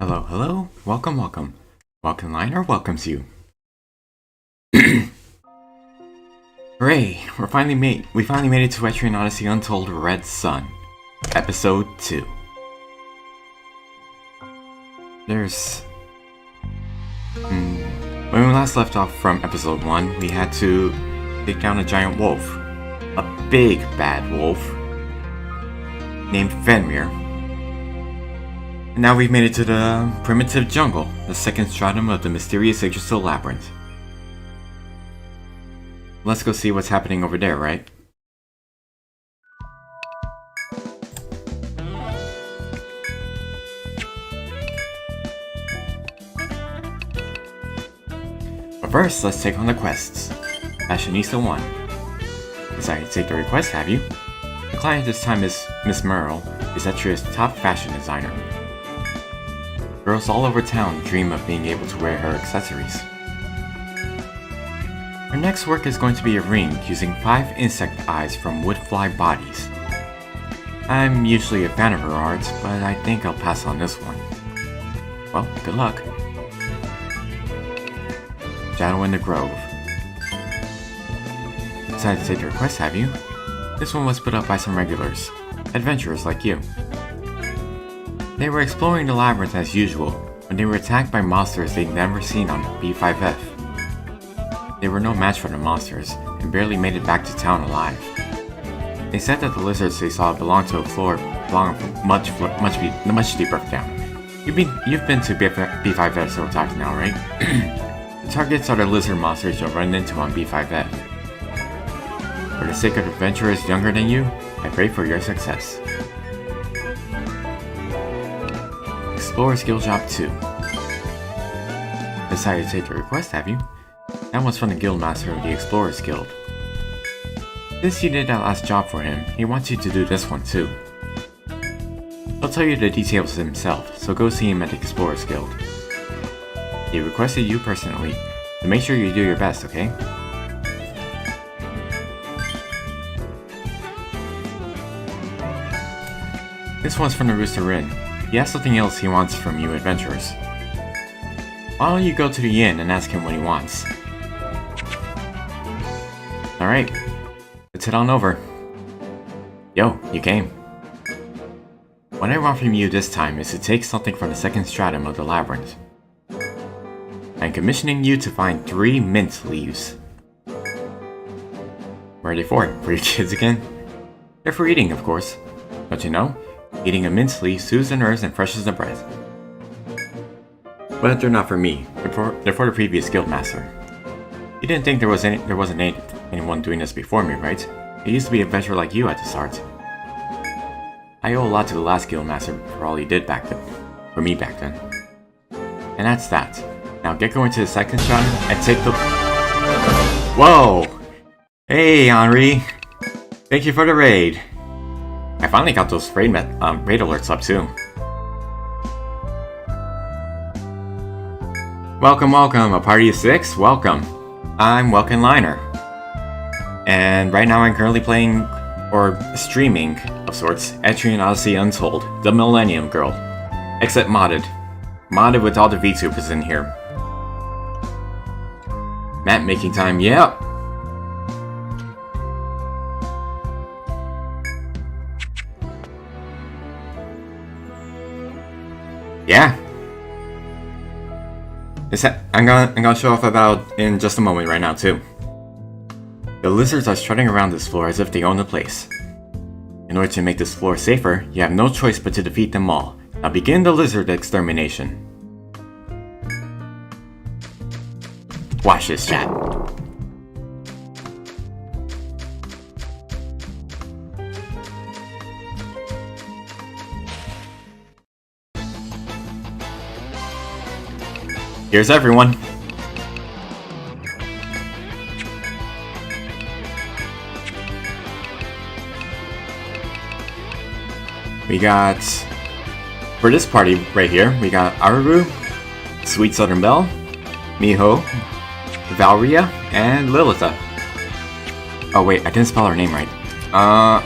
Hello, hello, welcome. Welcome Liner welcomes you. Hooray! We finally made it to Etrian Odyssey Untold Red Sun, Episode 2. When we last left off from Episode 1, we had to take down a giant wolf. A big bad wolf named Fenrir. And now we've made it to the primitive jungle, the second stratum of the mysterious Yggdrasil labyrinth. Let's go see what's happening over there, right? But first, let's take on the quests. Fashionista 1. Decided to take the request, have you? The client this time is Miss Merle, is Etria's top fashion designer. Girls all over town dream of being able to wear her accessories. Her next work is going to be a ring using 5 insect eyes from woodfly bodies. I'm usually a fan of her art, but I think I'll pass on this one. Well, good luck. Shadow in the Grove. Decided to take the request, have you? This one was put up by some regulars, adventurers like you. They were exploring the labyrinth as usual, when they were attacked by monsters they'd never seen on B5F. They were no match for the monsters, and barely made it back to town alive. They said that the lizards they saw belonged to a floor much deeper down. You've been to B5F several times now, right? The targets are the lizard monsters you'll run into on B5F. For the sake of adventurers younger than you, I pray for your success. Explore Skill Job 2. Decided to take the request, have you? That one's from the Guildmaster of the Explorers Guild. Since you did that last job for him, he wants you to do this one too. He'll tell you the details himself, so go see him at the Explorers Guild. He requested you personally, so make sure you do your best, okay? This one's from the Rooster Inn. He has something else he wants from you adventurers. Why don't you go to the inn and ask him what he wants? Alright, let's head on over. Yo, you came. What I want from you this time is to take something from the second stratum of the labyrinth. I'm commissioning you to find 3 mint leaves. Where are they for? For your kids again? They're for eating, of course. Don't you know? Eating a mint leaf soothes the nerves and freshens the breath. But they're not for me. They're for the previous guildmaster. You didn't think there wasn't anyone doing this before me, right? It used to be a adventurer like you at the start. I owe a lot to the last guildmaster for all he did back then. For me back then. And that's that. Now get going to the second stratum and take the... Whoa! Hey, Henri! Thank you for the raid. I finally got those raid alerts up too. Welcome, welcome, a party of 6? Welcome. I'm Welkin Liner. And right now I'm currently playing, or streaming, of sorts, Etrian Odyssey Untold, the Millennium Girl. Except modded. Modded with all the VTubers in here. Map making time, yep! Yeah. I'm gonna show off about in just a moment right now too. The lizards are strutting around this floor as if they own the place. In order to make this floor safer, you have no choice but to defeat them all. Now begin the lizard extermination. Watch this, chat. Here's everyone. We got, for this party right here, we got Araru, Sweet Southern Belle, Miho, Valria, and Lilitha. Oh wait, I didn't spell her name right. I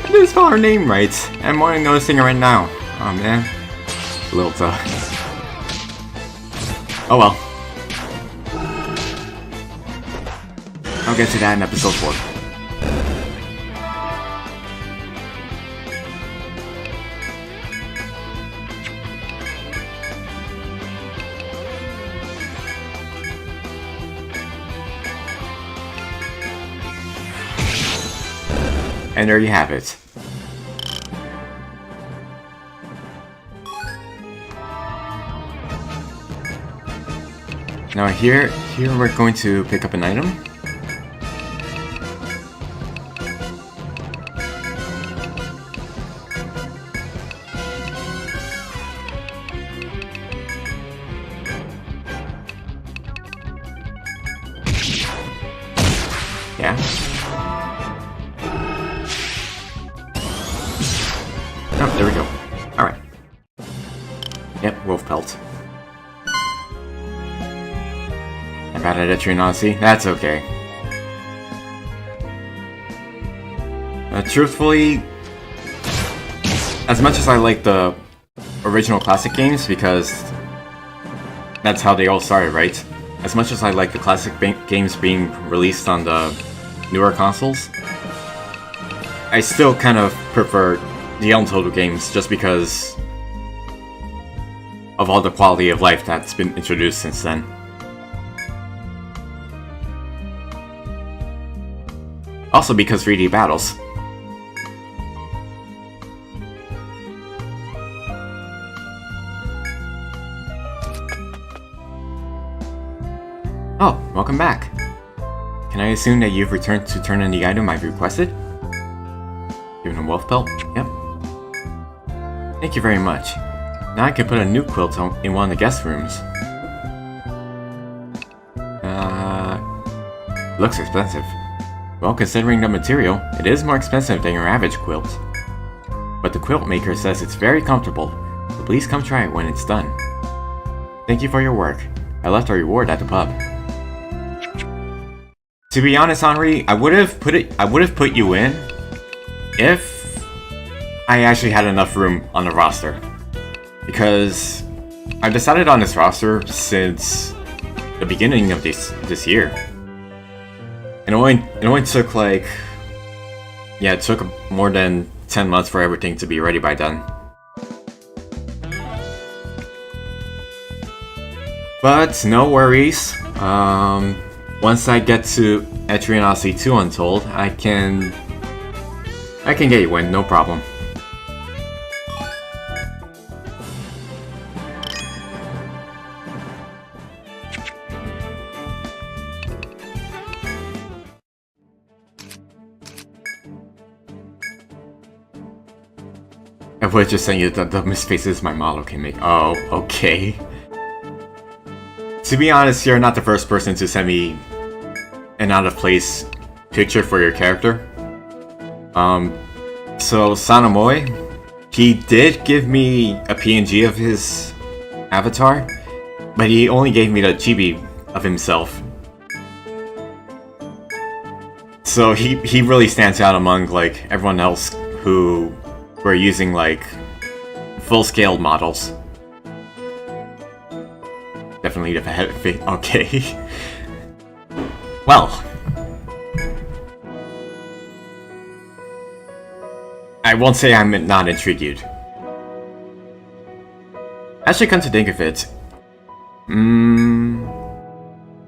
didn't spell her name right. I'm only noticing her right now. Oh man. Lilitha. Oh well. I'll get to that in episode 4. And there you have it. Now here we're going to pick up an item. Yeah. Oh, there we go. Alright. Yep, wolf pelt. I'm bad at Etrian Odyssey. That's okay. Truthfully, as much as I like the original classic games, because that's how they all started, right? As much as I like the classic games being released on the newer consoles, I still kind of prefer the Untold games just because of all the quality of life that's been introduced since then. Also because 3D battles. Oh, welcome back. Can I assume that you've returned to turn in the item I've requested? Given a wolf pelt? Yep. Thank you very much. Now I can put a new quilt in one of the guest rooms. Looks expensive. Well, considering the material, it is more expensive than your average quilt. But the quilt maker says it's very comfortable, so please come try it when it's done. Thank you for your work. I left a reward at the pub. To be honest, Henri, I would have put you in if I actually had enough room on the roster. Because I've decided on this roster since the beginning of this year. And it only took like, yeah, it took more than 10 months for everything to be ready by then. But no worries. Once I get to Etrian Odyssey 2 Untold, I can get you in, no problem. I would just send you the dumbest faces my model can make. Oh, okay. To be honest, you're not the first person to send me an out-of-place picture for your character. So Sanamoy, he did give me a PNG of his avatar, but he only gave me the chibi of himself. So he really stands out among like everyone else who were using like full-scale models. Definitely the head fit. Okay. Well, I won't say I'm not intrigued. Actually, come to think of it,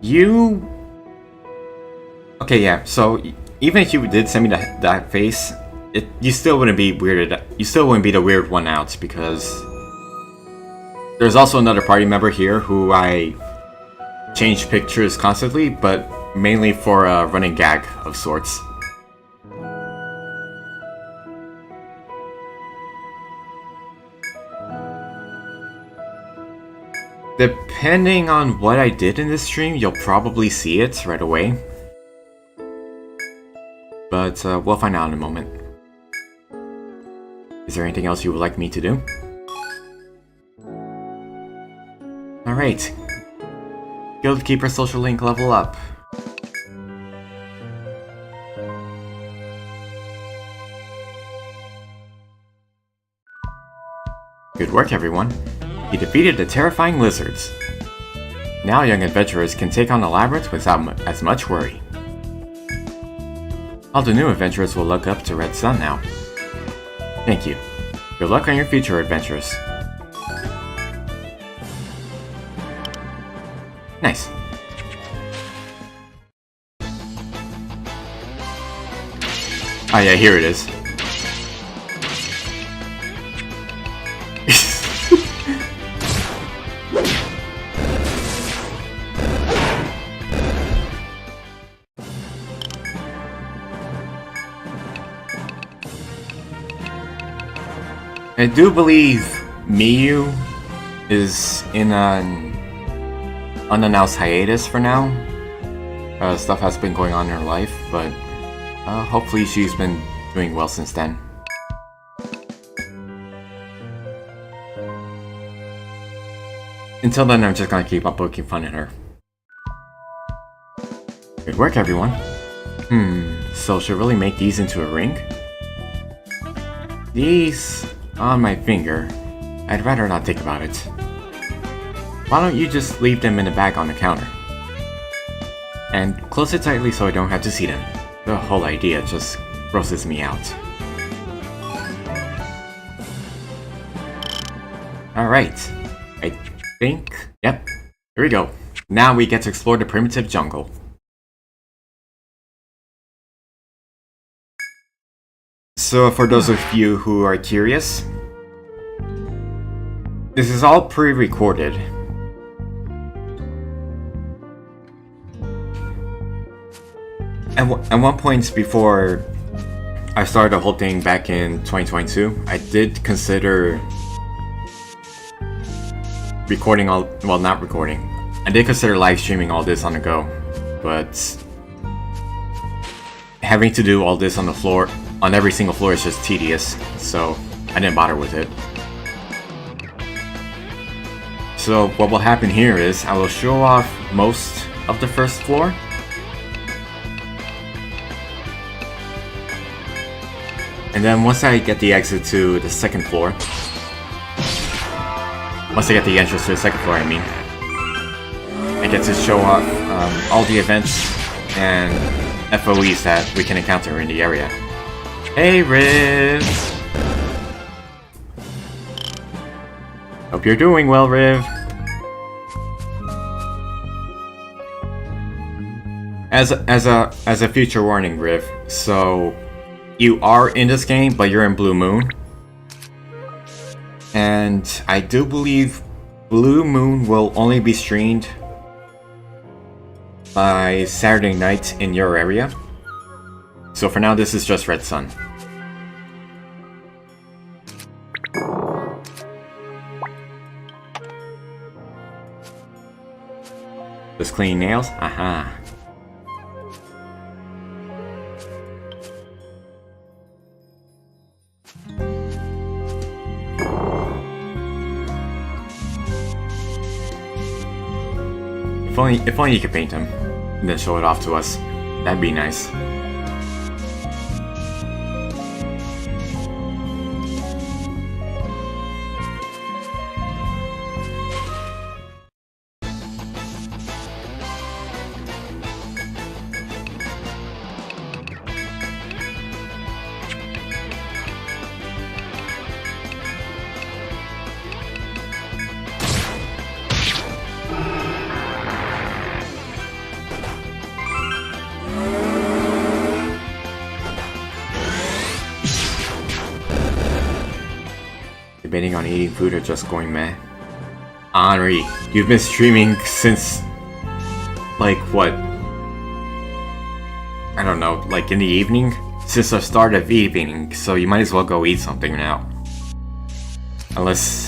you. Okay, yeah. So even if you did send me that face, you still wouldn't be weirded. You still wouldn't be the weird one out because there's also another party member here who I change pictures constantly, but mainly for a running gag of sorts. Depending on what I did in this stream, you'll probably see it right away. But we'll find out in a moment. Is there anything else you would like me to do? Alright. Guildkeeper social link level up. Good work, everyone. You defeated the terrifying lizards. Now young adventurers can take on the labyrinth without as much worry. All the new adventurers will look up to Red Sun now. Thank you. Good luck on your future adventures. Nice. Oh yeah, here it is. I do believe Miyu is in an unannounced hiatus for now. Stuff has been going on in her life, but hopefully she's been doing well since then. Until then, I'm just gonna keep on poking fun at her. Good work, everyone. So should really make these into a ring? These on my finger. I'd rather not think about it. Why don't you just leave them in the bag on the counter? And close it tightly so I don't have to see them. The whole idea just grosses me out. Alright. I think... Yep. Here we go. Now we get to explore the primitive jungle. So for those of you who are curious, this is all pre-recorded. At one point before I started the whole thing back in 2022, I did consider recording all, well, not recording. I did consider live streaming all this on the go, but having to do all this on the floor, on every single floor, is just tedious, so I didn't bother with it. So what will happen here is I will show off most of the first floor. And then once I get the exit to the second floor, once I get the entrance to the second floor, I mean, I get to show off all the events and F.O.Es that we can encounter in the area. Hey Riv! Hope you're doing well, Riv. As a future warning, Riv, so you are in this game, but you're in Blue Moon. And I do believe Blue Moon will only be streamed by Saturday night in your area. So for now, this is just Red Sun. Just clean nails? Aha. If only you could paint him, and then show it off to us. That'd be nice. Debating on eating food or just going meh. Henri, you've been streaming since, like, what? I don't know, like in the evening? Since the start of evening, so you might as well go eat something now. Unless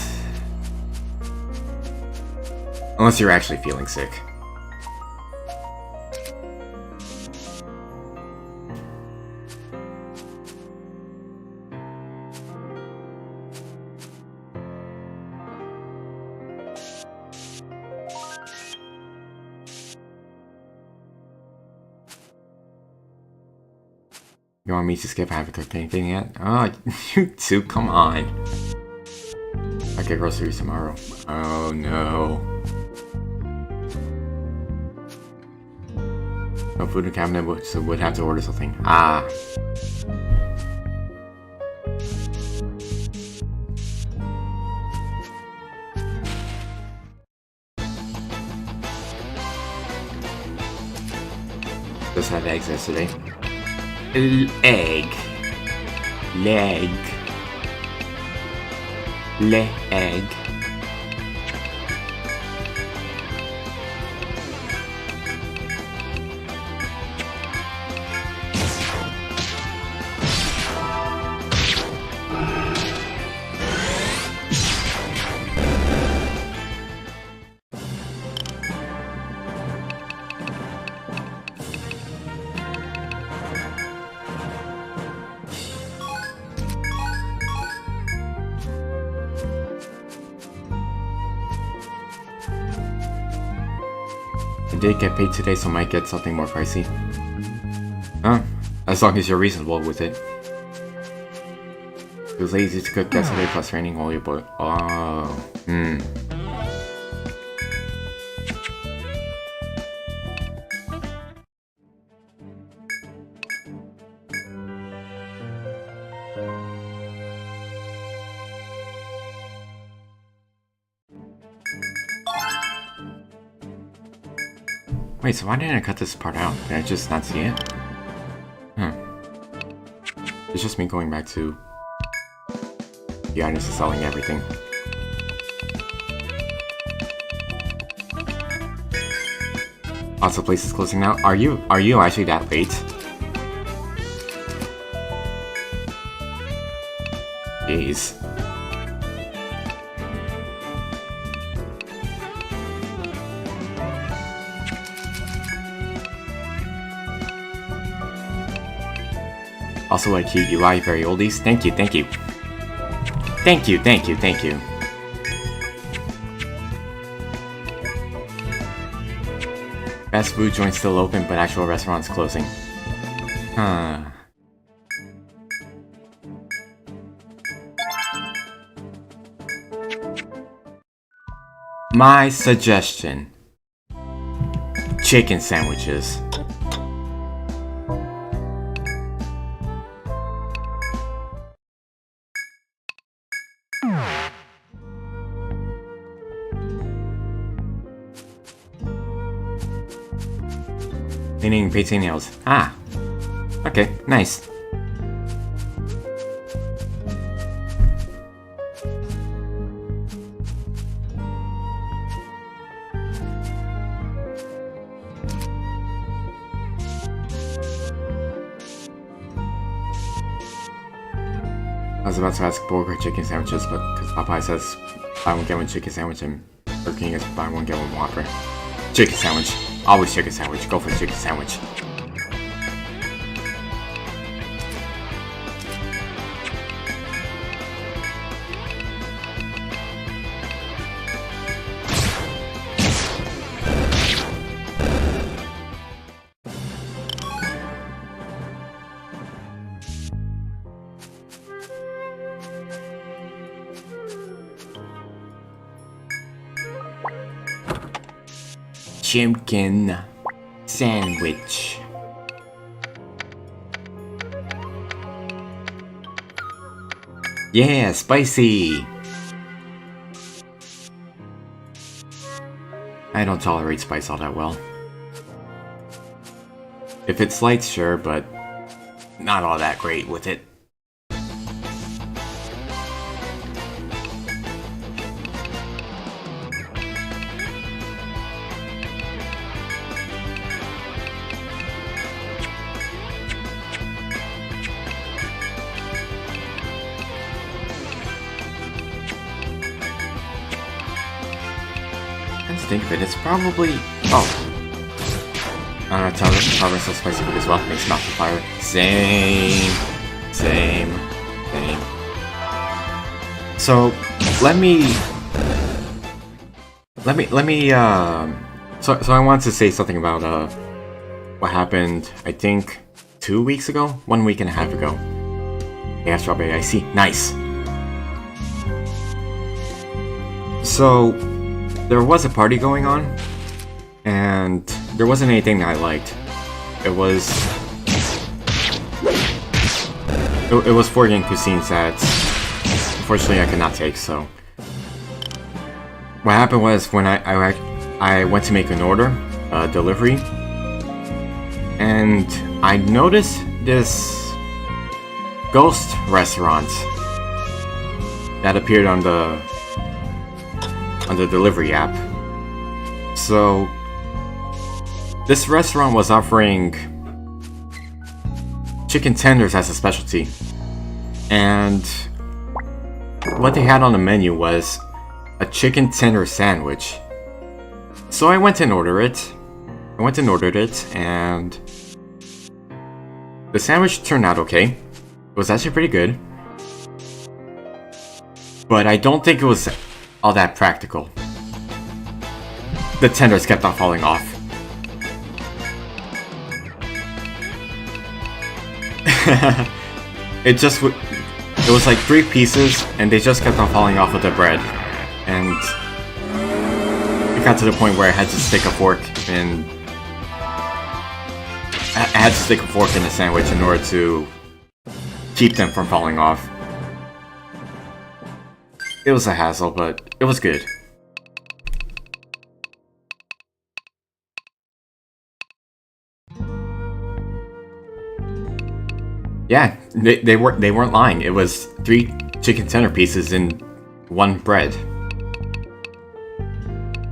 you're actually feeling sick. You want me to skip? I haven't cooked anything yet? Oh, you two, come on. I get groceries tomorrow. Oh no. No food in the cabinet, so would have to order something. Ah. Just had eggs yesterday. Egg. Leg. Leg. I did get paid today, so I might get something more pricey. Huh? As long as you're reasonable with it. It was lazy to cook yesterday, plus raining while you boil. Oh, Wait, so why didn't I cut this part out? Did I just not see it? It's just me going back to the items and selling everything. Lots of places closing now. Are you actually that late? Jeez. Also a cute UI, very oldies. Thank you, thank you. Thank you, thank you, thank you. Fast food joint's still open, but actual restaurant's closing. Huh. My suggestion. Chicken sandwiches. Meaning painting nails. Ah. Okay, nice. I was about to ask burger chicken sandwiches, but because Popeye says buy one get one chicken sandwich and Burger King is buy one get one Whopper. Chicken sandwich. Always chicken sandwich. Go for chicken sandwich. Chicken sandwich. Yeah, spicy. I don't tolerate spice all that well. If it's light, sure, but not all that great with it. Think of it, it's probably... Oh. I don't know, tolerance of spicy food as well. Makes mouth on fire. Same. So, So I wanted to say something about, what happened, I think, 2 weeks ago? 1 week and a half ago. Yeah, strawberry icy. Nice! So... there was a party going on, and there wasn't anything that I liked. It was foreign cuisines that, unfortunately, I could not take. So, what happened was when I went to make an order, delivery, and I noticed this ghost restaurant that appeared on the delivery app. So this restaurant was offering chicken tenders as a specialty, and what they had on the menu was a chicken tender sandwich. So I went and ordered it. And the sandwich turned out okay. It was actually pretty good, but I don't think it was all that practical. The tenders kept on falling off. It was like 3 pieces, and they just kept on falling off of the bread. And it got to the point where I had to stick a fork in... I had to stick a fork in the sandwich in order to keep them from falling off. It was a hassle, but it was good. Yeah, they weren't lying. It was 3 chicken tender pieces in 1 bread.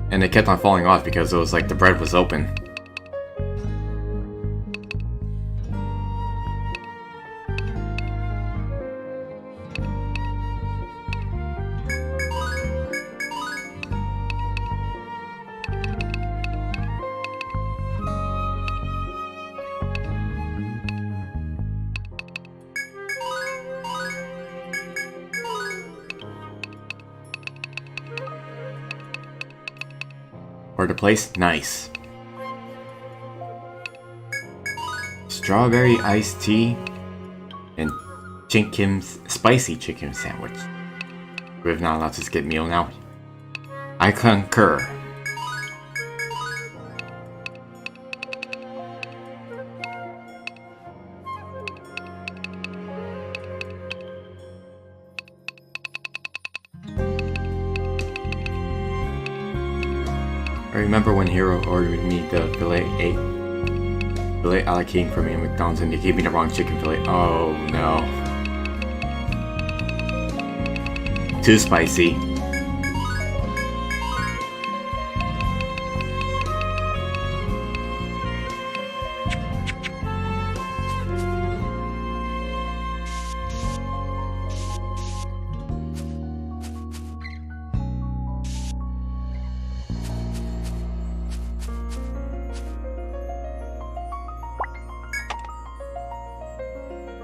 And they kept on falling off because it was like the bread was open. For the place? Nice. Strawberry iced tea and spicy chicken sandwich. We're not allowed to skip meal now. I concur. I remember when Hero ordered me the filet allocating for me at McDonald's and they gave me the wrong chicken fillet. Oh no. Too spicy.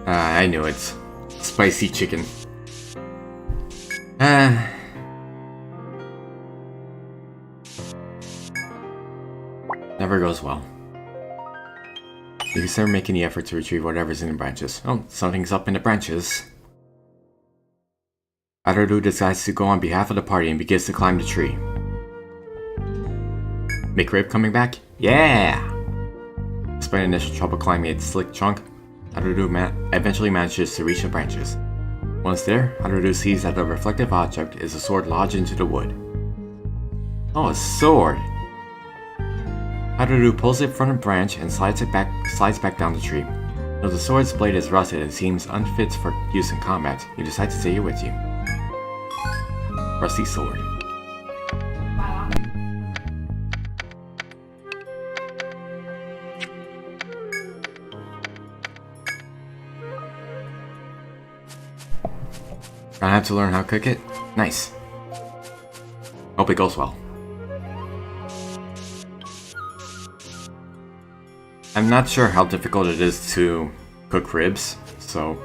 I knew it. Spicy chicken. Never goes well. You consider making the effort to retrieve whatever's in the branches. Oh, something's up in the branches. Adaru decides to go on behalf of the party and begins to climb the tree. McRib coming back? Yeah! Despite initial trouble climbing its slick trunk, Adaru eventually manages to reach the branches. Once there, Adaru sees that the reflective object is a sword lodged into the wood. Oh, a sword! Adaru pulls it from a branch and slides back down the tree. Though the sword's blade is rusted and seems unfit for use in combat, you decide to take it with you. Rusty sword. I have to learn how to cook it? Nice. Hope it goes well. I'm not sure how difficult it is to cook ribs, so...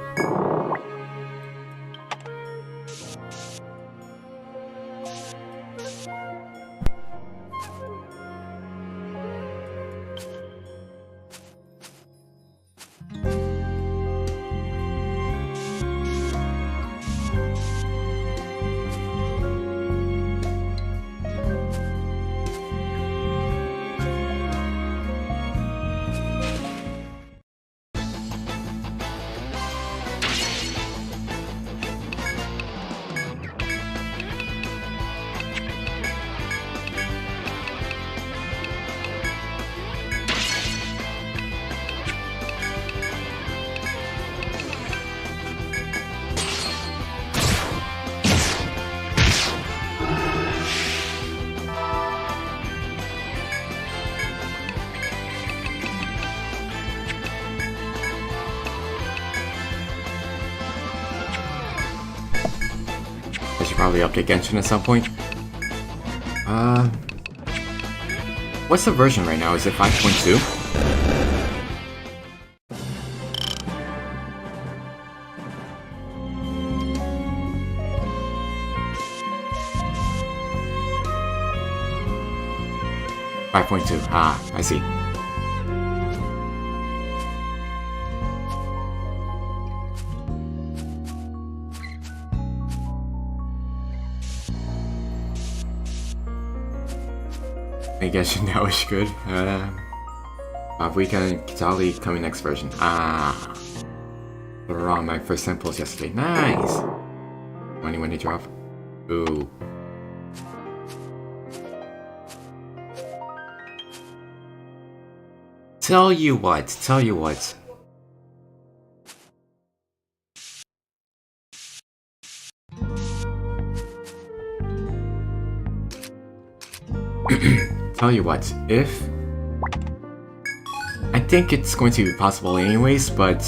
I should probably update Genshin at some point. What's the version right now? Is it 5.2? Ah, I see. I guess now is good. Weekend and Kitali coming next version. Ah. They were on my first time post yesterday. Nice! Money when they drop. Ooh. Tell you what. Tell you what, if... I think it's going to be possible anyways, but...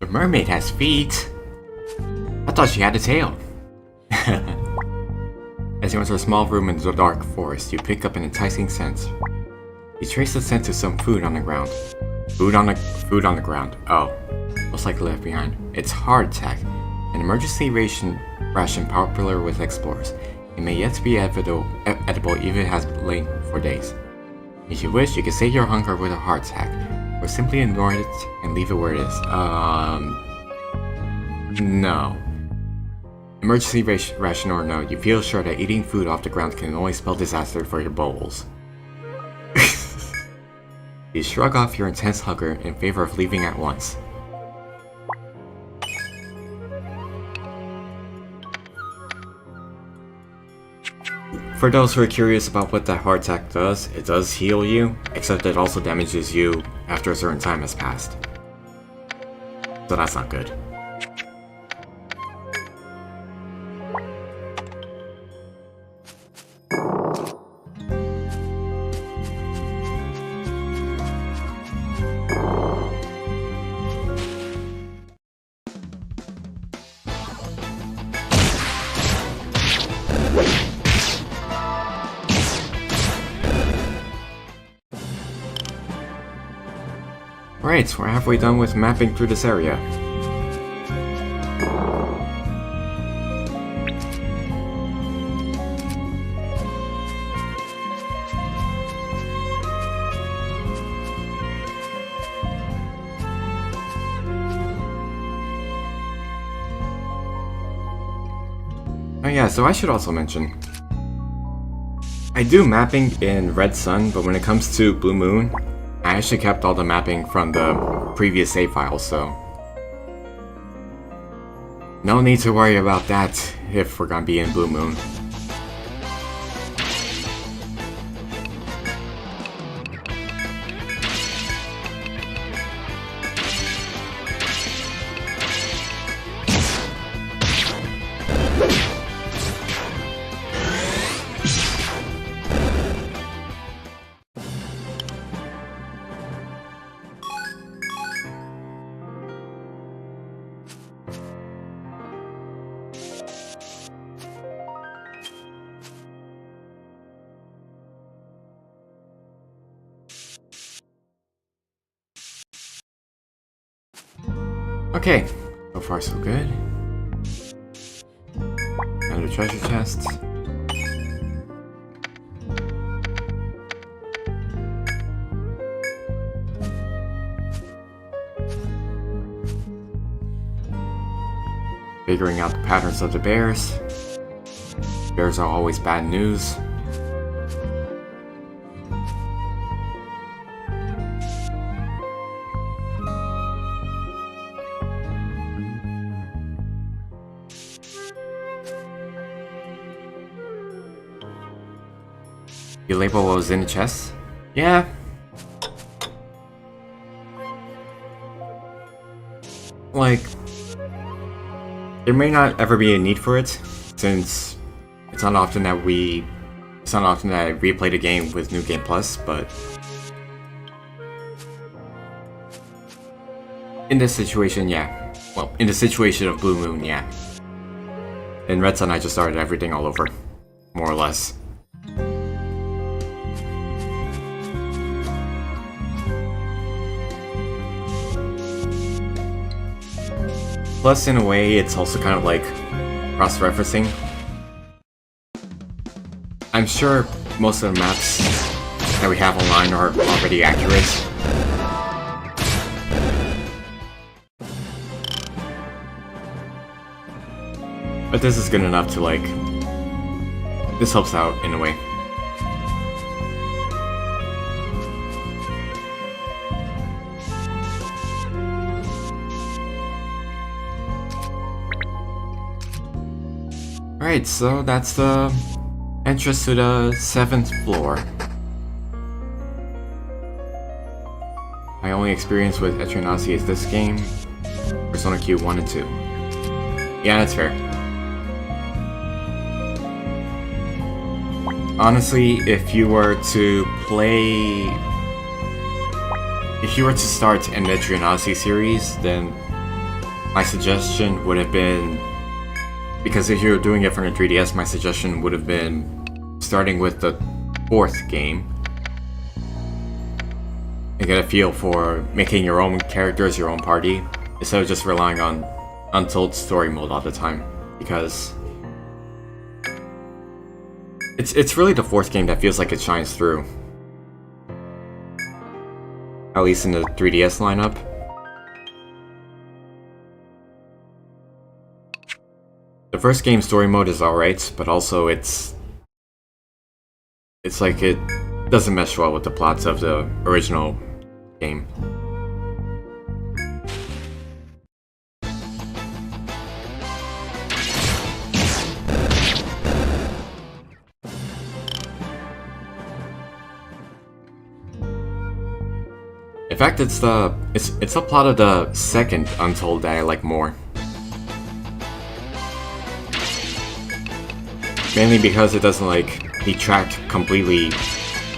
The mermaid has feet. I thought she had a tail. As you enter a small room in the dark forest, you pick up an enticing scent. You trace the scent to some food on the ground. Food on the ground. Oh, most likely left behind. It's hardtack, an emergency ration popular with explorers. It may yet be edible even if it has lain for days. If you wish, you can sate your hunger with a hardtack, or simply ignore it and leave it where it is. No. Emergency ration or no, you feel sure that eating food off the ground can only spell disaster for your bowels. You shrug off your intense hunger in favor of leaving at once. For those who are curious about what that hardtack does, it does heal you, except it also damages you after a certain time has passed. So that's not good. Right, we're halfway done with mapping through this area. Oh yeah, so I should also mention, I do mapping in Red Sun, but when it comes to Blue Moon, I actually kept all the mapping from the previous save files, so no need to worry about that if we're gonna be in Blue Moon. Okay, so far so good. Another treasure chest. Figuring out the patterns of the bears. Bears are always bad news. You label what was in the chest? Yeah. Like, there may not ever be a need for it, since it's not often that I replay the game with New Game Plus, but in this situation, yeah. Well, in the situation of Blue Moon, yeah. In Red Sun, I just started everything all over, more or less. Plus, in a way, it's also kind of like cross-referencing. I'm sure most of the maps that we have online are already accurate. But this is good enough to, like, this helps out in a way. Alright, so that's the entrance to the 7th floor. I only experience with Etrian Odyssey is this game, Persona Q 1 and 2. Yeah, that's fair. Honestly, if you were to start an Etrian Odyssey series, then my suggestion would have been, because if you were doing it for the 3DS, my suggestion would have been starting with the 4th game and get a feel for making your own characters, your own party, instead of just relying on Untold story mode all the time, because it's really the 4th game that feels like it shines through. At least in the 3DS lineup. The first game story mode is alright, but also it's like it doesn't mesh well with the plots of the original game. In fact, it's the plot of the 2nd Untold that I like more. Mainly because it doesn't like detract completely,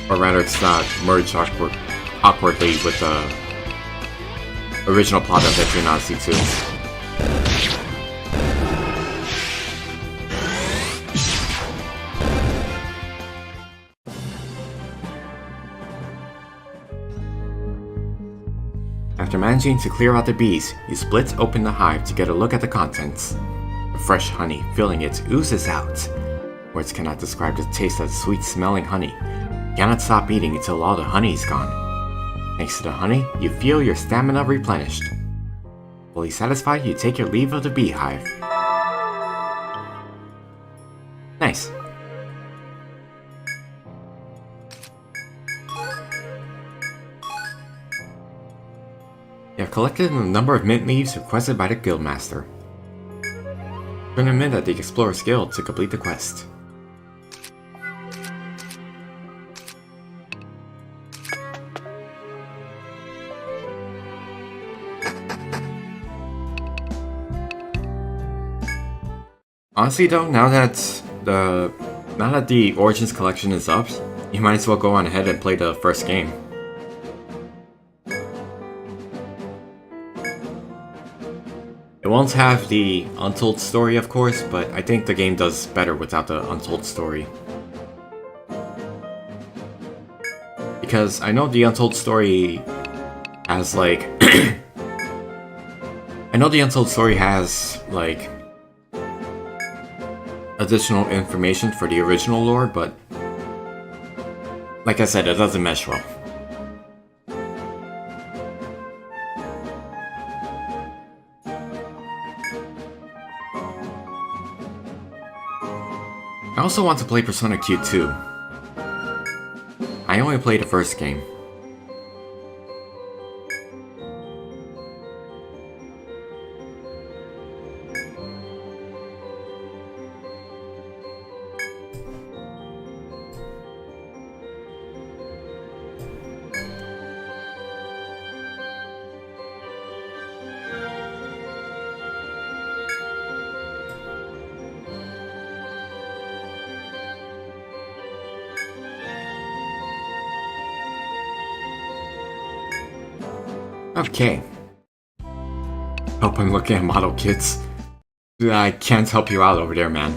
or rather it's not merge awkwardly with the original plot of Etrian Odyssey 2. After managing to clear out the bees, you split open the hive to get a look at the contents. The fresh honey filling it oozes out. Words cannot describe the taste of sweet-smelling honey. You cannot stop eating until all the honey is gone. Thanks to the honey, you feel your stamina replenished. Fully satisfied, you take your leave of the beehive. Nice. You have collected a number of mint leaves requested by the guildmaster. Turn them in at the Explorer's Guild to complete the quest. Honestly though, now that the Origins collection is up, you might as well go on ahead and play the first game. It won't have the Untold story, of course, but I think the game does better without the Untold story. Because I know the Untold story has like... I know the Untold story has like additional information for the original lore, but like I said, it doesn't mesh well. I also want to play Persona Q2. I only played the first game. Okay. Hope I'm looking at model kits. I can't help you out over there, man.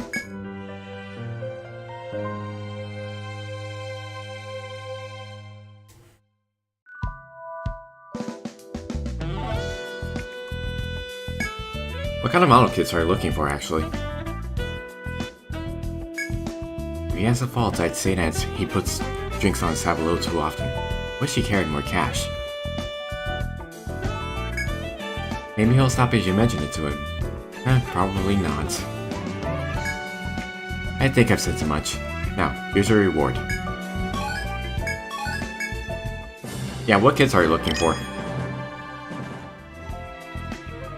What kind of model kits are you looking for, actually? If he has a fault, I'd say that he puts drinks on his tab a little too often. Wish he carried more cash. Maybe he'll stop as you mention it to him. Probably not. I think I've said too much. Now, here's your reward. Yeah, what kits are you looking for?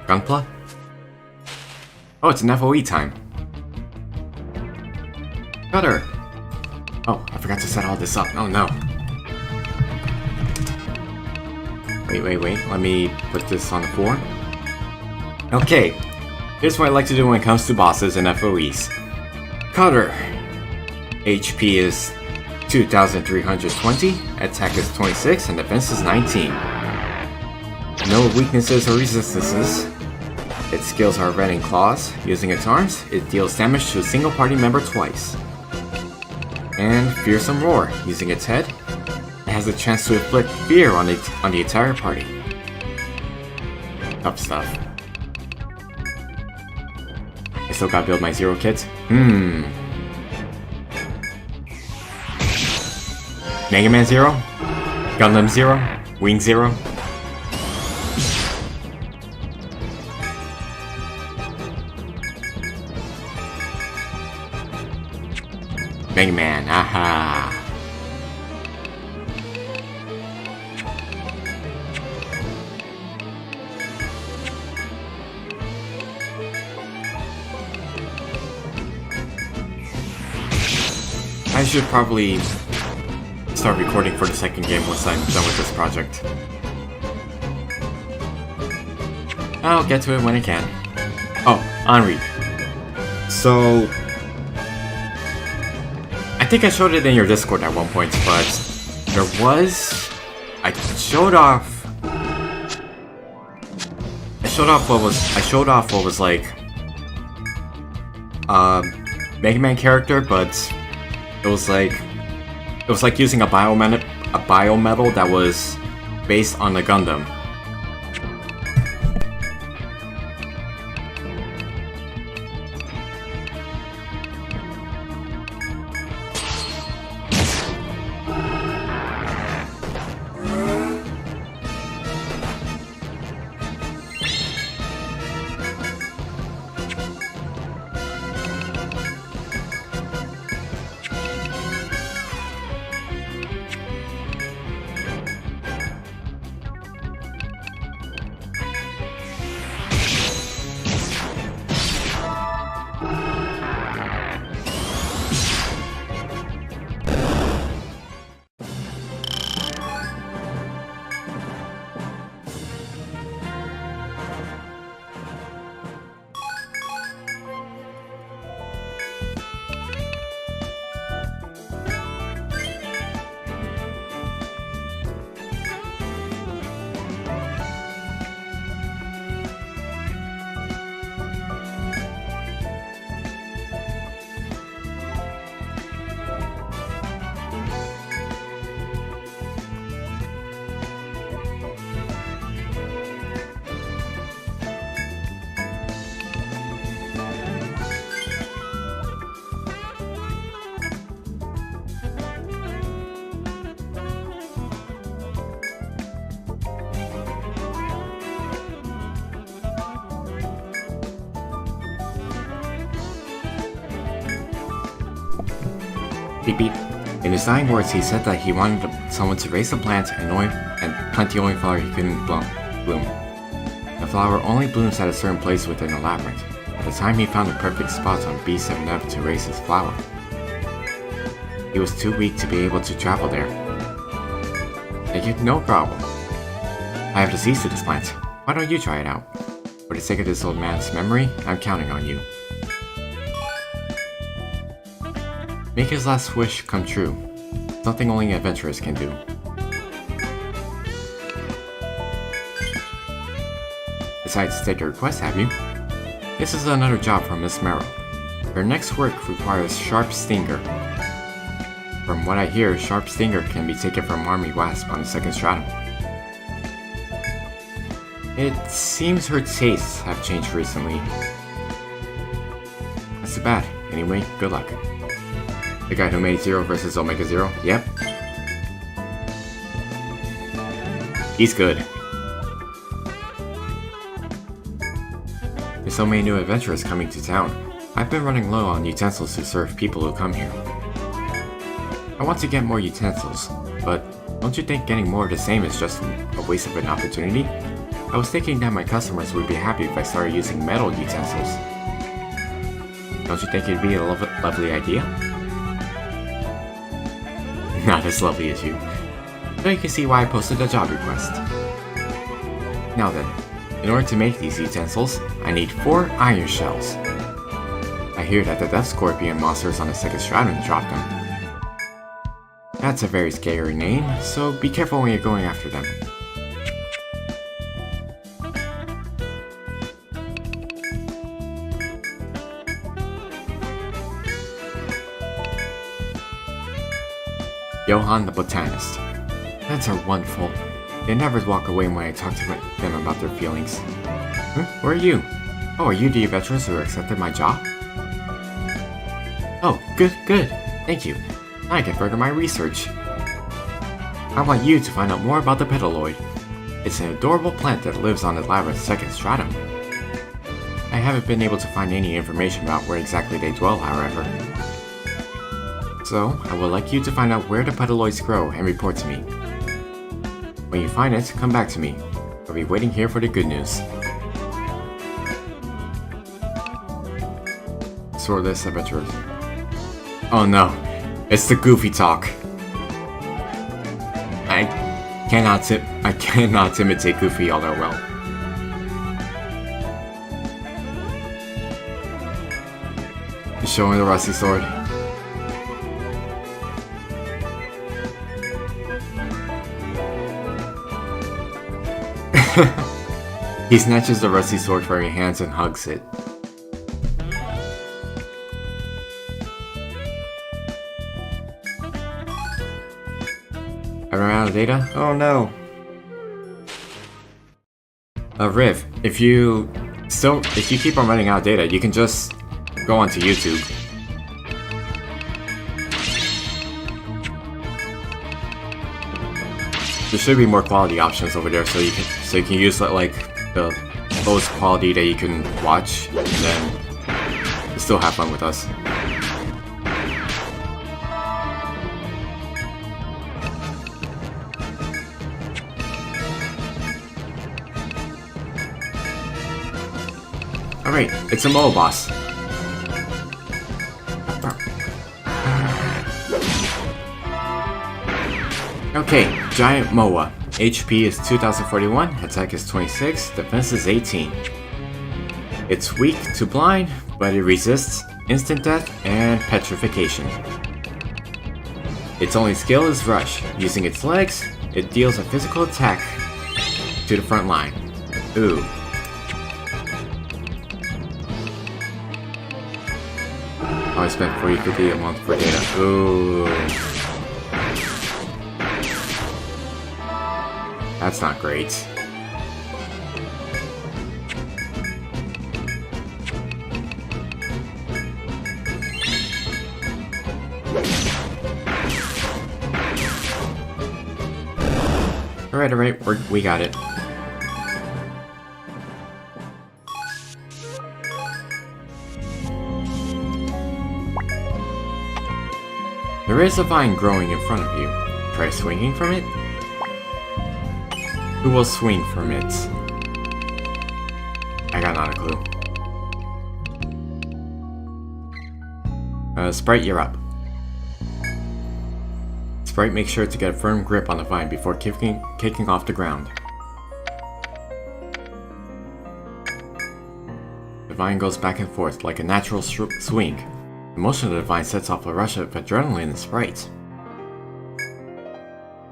Gunpla? Oh, it's an F.O.E time. Cutter! Oh, I forgot to set all this up. Oh no. Wait. Let me put this on the floor. Okay. Here's what I like to do when it comes to bosses and FOEs. Cutter. HP is 2,320, attack is 26, and defense is 19. No weaknesses or resistances. Its skills are Rending Claws. Using its arms, it deals damage to a single party member twice. And Fearsome Roar. Using its head, it has a chance to inflict fear on the entire party. Tough stuff. I still gotta build my Zero kit. Mega Man Zero? Gundam Zero? Wing Zero? Mega Man, aha! I should probably start recording for the second game once I'm done with this project. I'll get to it when I can. Oh, Henri. So, I think I showed it in your Discord at one point, but there was... I showed off what was like Mega Man character, but it was like using a biometal that was based on the Gundam. Beep beep. In his dying words, he said that he wanted someone to raise a plant and plant the only flower he couldn't bloom. The flower only blooms at a certain place within a labyrinth. At the time, he found the perfect spot on B7F to raise his flower. He was too weak to be able to travel there. Thank you, no problem. I have the seeds to this plant. Why don't you try it out? For the sake of this old man's memory, I'm counting on you. Make his last wish come true. Something only adventurers can do. Decided to take a request, have you? This is another job from Miss Merrill. Her next work requires Sharp Stinger. From what I hear, Sharp Stinger can be taken from Army Wasp on the second stratum. It seems her tastes have changed recently. That's too bad. Anyway, good luck. The guy who made Zero versus Omega Zero? Yep. He's good. There's so many new adventurers coming to town. I've been running low on utensils to serve people who come here. I want to get more utensils, but don't you think getting more of the same is just a waste of an opportunity? I was thinking that my customers would be happy if I started using metal utensils. Don't you think it'd be a lovely idea? Not as lovely as you. But you can see why I posted a job request. Now then, in order to make these utensils, I need 4 iron shells. I hear that the Death Scorpion monsters on the second stratum dropped them. That's a very scary name, so be careful when you're going after them. Johann the Botanist. Plants are wonderful. They never walk away when I talk to them about their feelings. Where are you? Oh, are you the adventurers who accepted my job? Oh, good. Thank you. Now I can further my research. I want you to find out more about the petaloid. It's an adorable plant that lives on the labyrinth's second stratum. I haven't been able to find any information about where exactly they dwell, however. So, I would like you to find out where the petaloids grow and report to me. When you find it, come back to me. I'll be waiting here for the good news. Swordless adventurers. Oh no, it's the goofy talk. I cannot imitate Goofy all that well. Showing the rusty sword. He snatches the rusty sword from your hands and hugs it. I ran out of data? Oh no! Riv, if you keep on running out of data, you can just go onto YouTube. There should be more quality options over there, so you can use like the lowest quality that you can watch, and then still have fun with us. Alright, it's a Moa boss. Okay, Giant Moa. HP is 2041, attack is 26, defense is 18. It's weak to blind, but it resists instant death and petrification. Its only skill is Rush. Using its legs, it deals a physical attack to the front line. Ooh. I spent $40.50 a month for data. Ooh. That's not great. Alright, we got it. There is a vine growing in front of you. Try swinging from it? Who will swing from it? I got not a clue. Sprite, you're up. Sprite, make sure to get a firm grip on the vine before kicking off the ground. The vine goes back and forth like a natural swing. The motion of the vine sets off a rush of adrenaline in Sprite.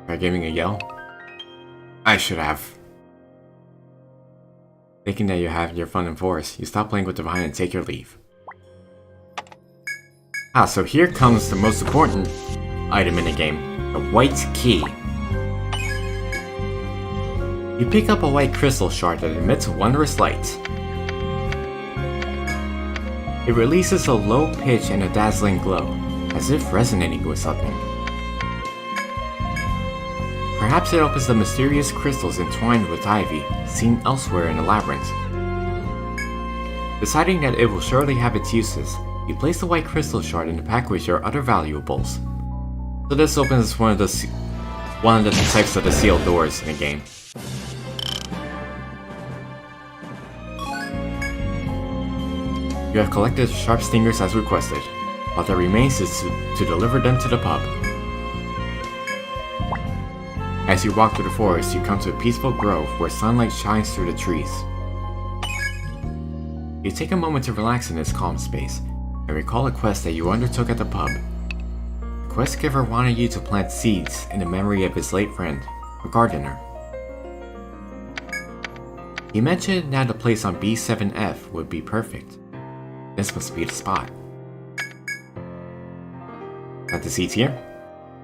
Try giving a yell? I should have. Thinking that you have your fun in force, you stop playing with the vine and take your leave. Ah, so here comes the most important item in the game, the white key. You pick up a white crystal shard that emits a wondrous light. It releases a low pitch and a dazzling glow, as if resonating with something. Perhaps it opens the mysterious crystals entwined with ivy, seen elsewhere in the labyrinth. Deciding that it will surely have its uses, you place the white crystal shard in the pack with your other valuables. So this opens one of the types of the sealed doors in the game. You have collected sharp stingers as requested. What that remains is to deliver them to the pub. I As you walk through the forest, you come to a peaceful grove where sunlight shines through the trees. You take a moment to relax in this calm space and recall a quest that you undertook at the pub. The quest giver wanted you to plant seeds in the memory of his late friend, a gardener. He mentioned that a place on B7F would be perfect. This must be the spot. Plant the seeds here?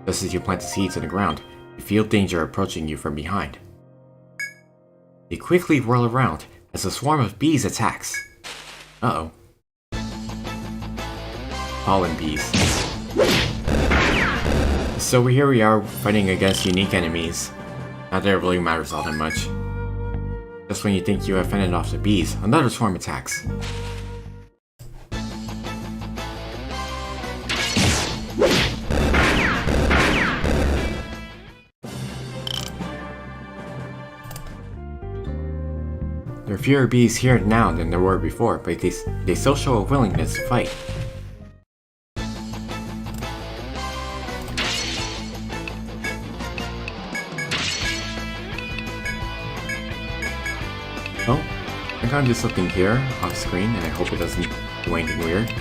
Just as you plant the seeds in the ground, you feel danger approaching you from behind. You quickly whirl around as a swarm of bees attacks. Uh-oh. Pollen bees. So here we are fighting against unique enemies. Not that it really matters all that much. Just when you think you have fended off the bees, another swarm attacks. There are fewer bees here now than there were before, but they still show a willingness to fight. Oh, I'm gonna do something here off screen, and I hope it doesn't do anything weird.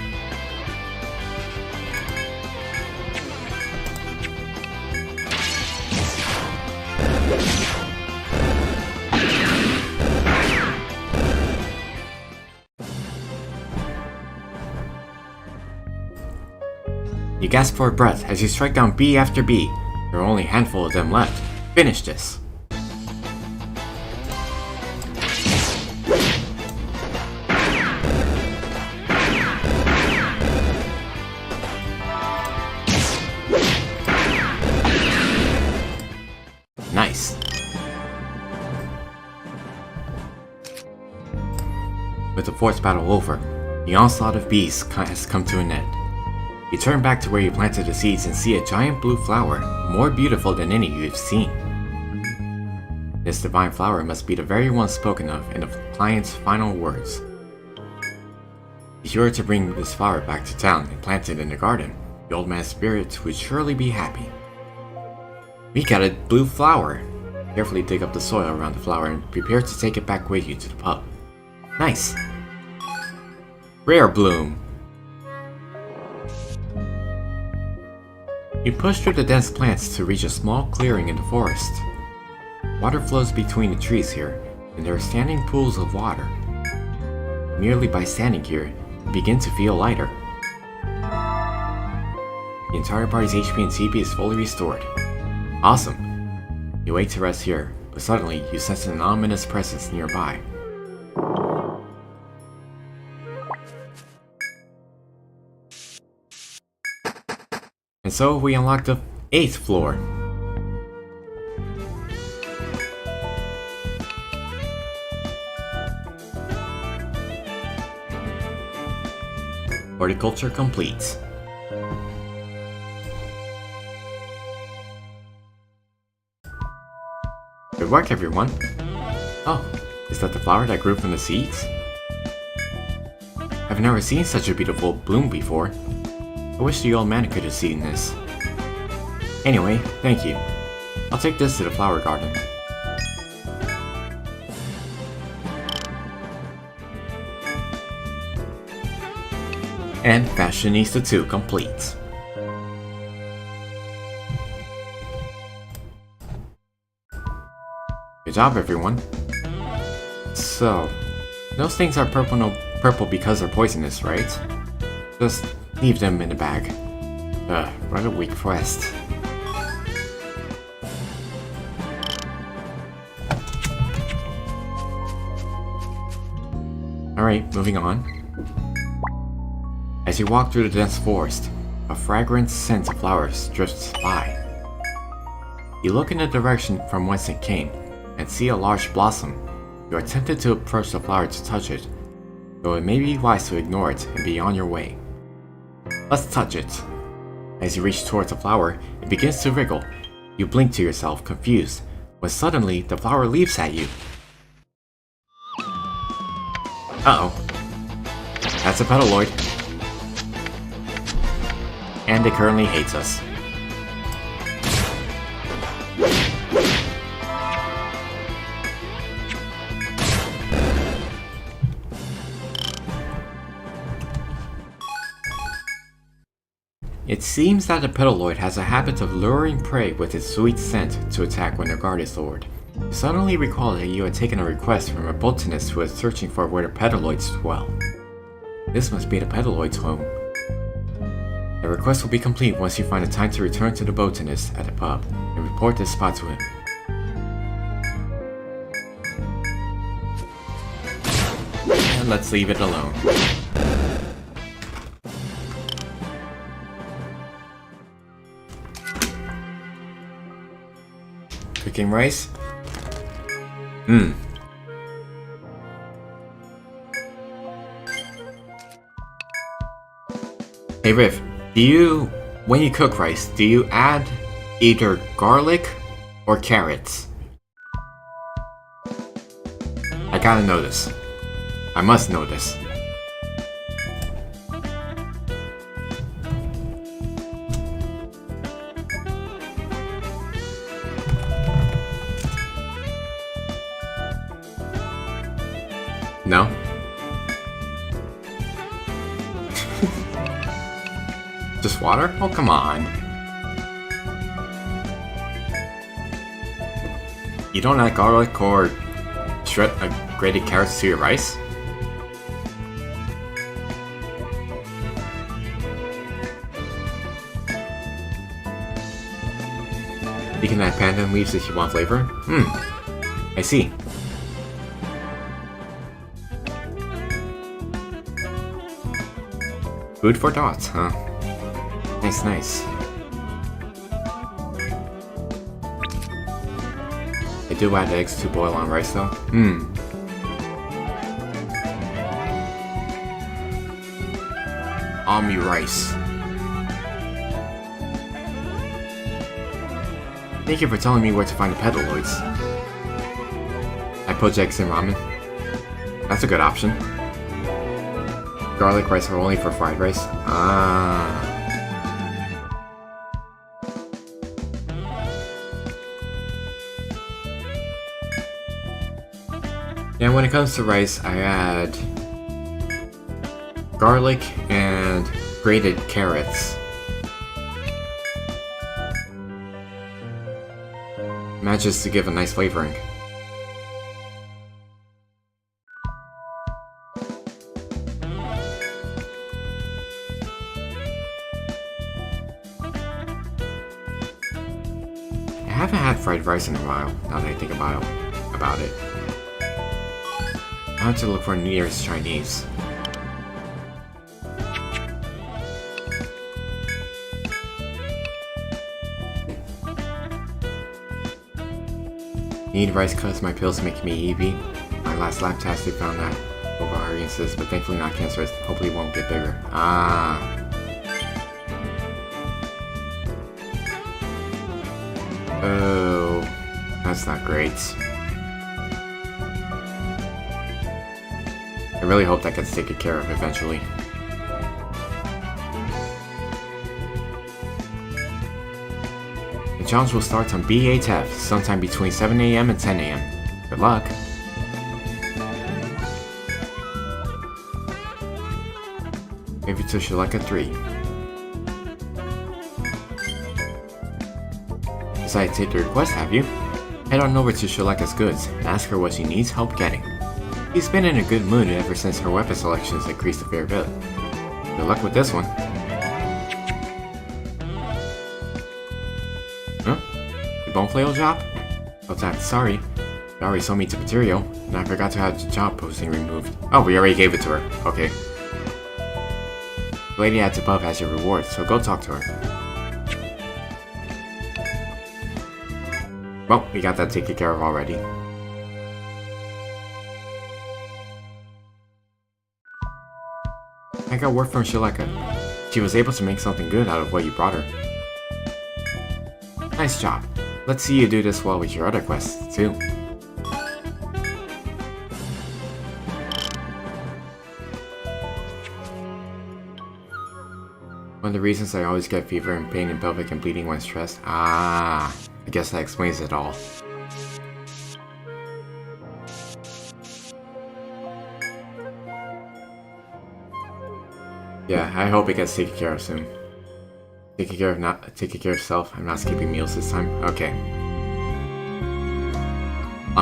You gasp for breath as you strike down bee after bee. There are only a handful of them left. Finish this! Nice. With the fourth battle over, the onslaught of bees has come to an end. You turn back to where you planted the seeds and see a giant blue flower, more beautiful than any you've seen. This divine flower must be the very one spoken of in the client's final words. If you were to bring this flower back to town and plant it in the garden, the old man's spirit would surely be happy. We got a blue flower! Carefully dig up the soil around the flower and prepare to take it back with you to the pub. Nice! Rare bloom! You push through the dense plants to reach a small clearing in the forest. Water flows between the trees here, and there are standing pools of water. Merely by standing here, you begin to feel lighter. The entire party's HP and CP is fully restored. Awesome! You wait to rest here, but suddenly you sense an ominous presence nearby. And so we unlock the 8th floor. Horticulture complete. Good work, everyone. Oh, is that the flower that grew from the seeds? I've never seen such a beautiful bloom before. I wish the old man could have seen this. Anyway, thank you. I'll take this to the flower garden. And Fashionista 2 complete. Good job, everyone. So, those things are purple because they're poisonous, right? Just leave them in the bag. What a weak quest. Alright, moving on. As you walk through the dense forest, a fragrant scent of flowers drifts by. You look in the direction from whence it came, and see a large blossom. You are tempted to approach the flower to touch it, though it may be wise to ignore it and be on your way. Let's touch it. As you reach towards the flower, it begins to wriggle. You blink to yourself, confused, when suddenly the flower leaps at you. Uh-oh. That's a petaloid. And it currently hates us. It seems that the pedaloid has a habit of luring prey with its sweet scent to attack when their guard is lowered. You suddenly recall that you had taken a request from a botanist who was searching for where the pedaloids dwell. This must be the pedaloid's home. The request will be complete once you find a time to return to the botanist at the pub and report this spot to him. And let's leave it alone. Cooking rice? Hey Riff, when you cook rice, do you add either garlic or carrots? I gotta know this. I must know this. No? Just water? Oh, come on. You don't add garlic or grated carrots to your rice? You can add pandan leaves if you want flavor? I see. Food for thought, huh? Nice. I do add eggs to boil on rice though. Army rice. Thank you for telling me where to find the pedaloids. I poach eggs in ramen. That's a good option. Garlic rice are only for fried rice? Ah. Yeah, when it comes to rice, I add garlic and grated carrots. Manages to give a nice flavoring. I haven't had fried rice in a while, now that I think about it. I have to look for nearest Chinese. Need rice cause my pills make me EB. My last lab test they found that ovarian cyst, but thankfully not cancerous. Hopefully it won't get bigger. Ah. Oh, that's not great. I really hope that gets taken care of eventually. The challenge will start on B8F sometime between 7 AM and 10 AM. Good luck! Maybe to Shaleka 3. Decided to take the request, have you? Head on over to Shaleka's goods and ask her what she needs help getting. She's been in a good mood ever since her weapon selections increased a fair bit. Good luck with this one. Huh? The bone flail job? Oh, sorry. You already sold me to material, and I forgot to have the job posting removed. Oh, we already gave it to her. Okay. The lady at the pub has your reward, so go talk to her. Well, we got that taken care of already. I got word from Shaleka. She was able to make something good out of what you brought her. Nice job. Let's see you do this well with your other quests, too. One of the reasons I always get fever and pain in pelvic and bleeding when stressed. Ah, I guess that explains it all. Yeah, I hope it gets taken care of soon. Taking care of self. I'm not skipping meals this time. Okay.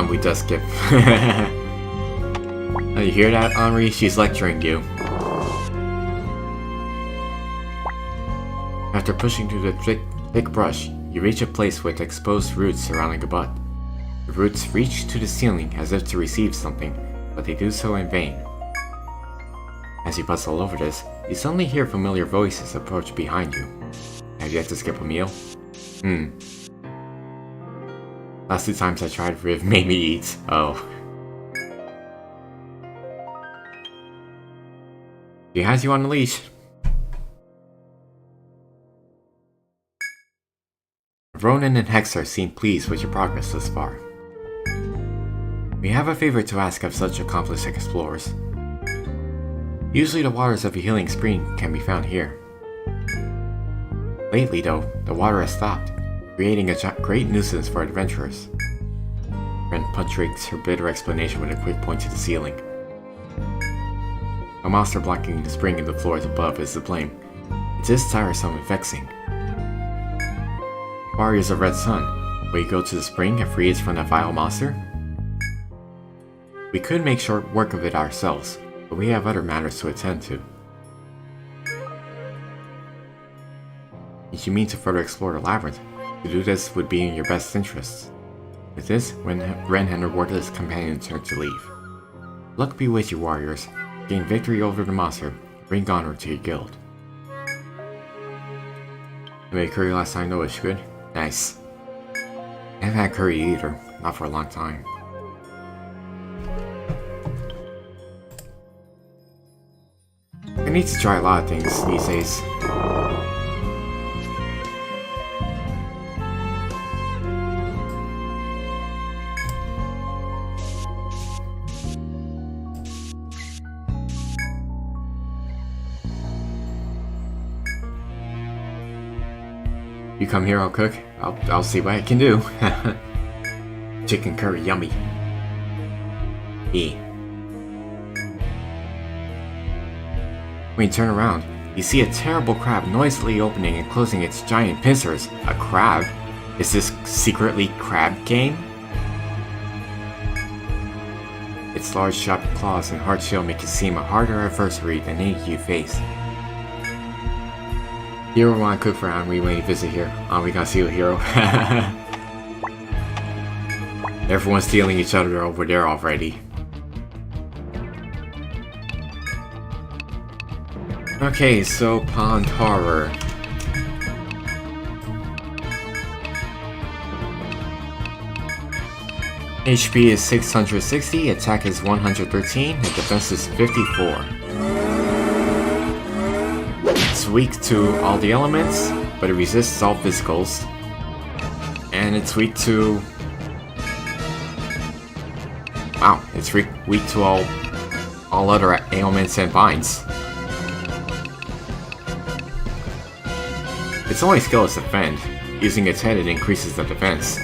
We does skip. Oh, you hear that, Henri? She's lecturing you. After pushing through the thick brush, you reach a place with exposed roots surrounding a butt. The roots reach to the ceiling as if to receive something, but they do so in vain. As you bustle over this, you suddenly hear familiar voices approach behind you. Have you yet to skip a meal? Last 2 times I tried, Riv made me eat. Oh. He has you on the leash. Ronan and Hexar seem pleased with your progress thus far. We have a favor to ask of such accomplished explorers. Usually the waters of a healing spring can be found here. Lately though, the water has stopped, creating a great nuisance for adventurers. Ren punctuates her bitter explanation with a quick point to the ceiling. A monster blocking the spring in the floors above is to blame. It is tiresome and vexing. Warriors of Red Sun, will you go to the spring and free us from that vile monster? We could make short work of it ourselves, but we have other matters to attend to. If you mean to further explore the labyrinth, to do this would be in your best interests. With this, when Ren had rewarded his companion turned to leave. Luck be with you, warriors. Gain victory over the monster. Bring honor to your guild. I made curry last time though, it's good. Nice. I haven't had curry either, not for a long time. I need to try a lot of things these days. You come here, I'll cook. I'll see what I can do. Chicken curry, yummy. E. When you turn around, you see a terrible crab noisily opening and closing its giant pincers. A crab? Is this secretly crab game? Its large sharp claws and hard shell make it seem a harder adversary than any you face. Hero wanna cook for Henri when you visit here. We gotta see you, Hero. Everyone's stealing each other over there already. Okay, so Pond Horror. HP is 660, attack is 113, and defense is 54. It's weak to all the elements, but it resists all physicals. And it's weak to... Wow, it's weak to all other ailments and binds. Its only skill is defend. Using its head, it increases the defense.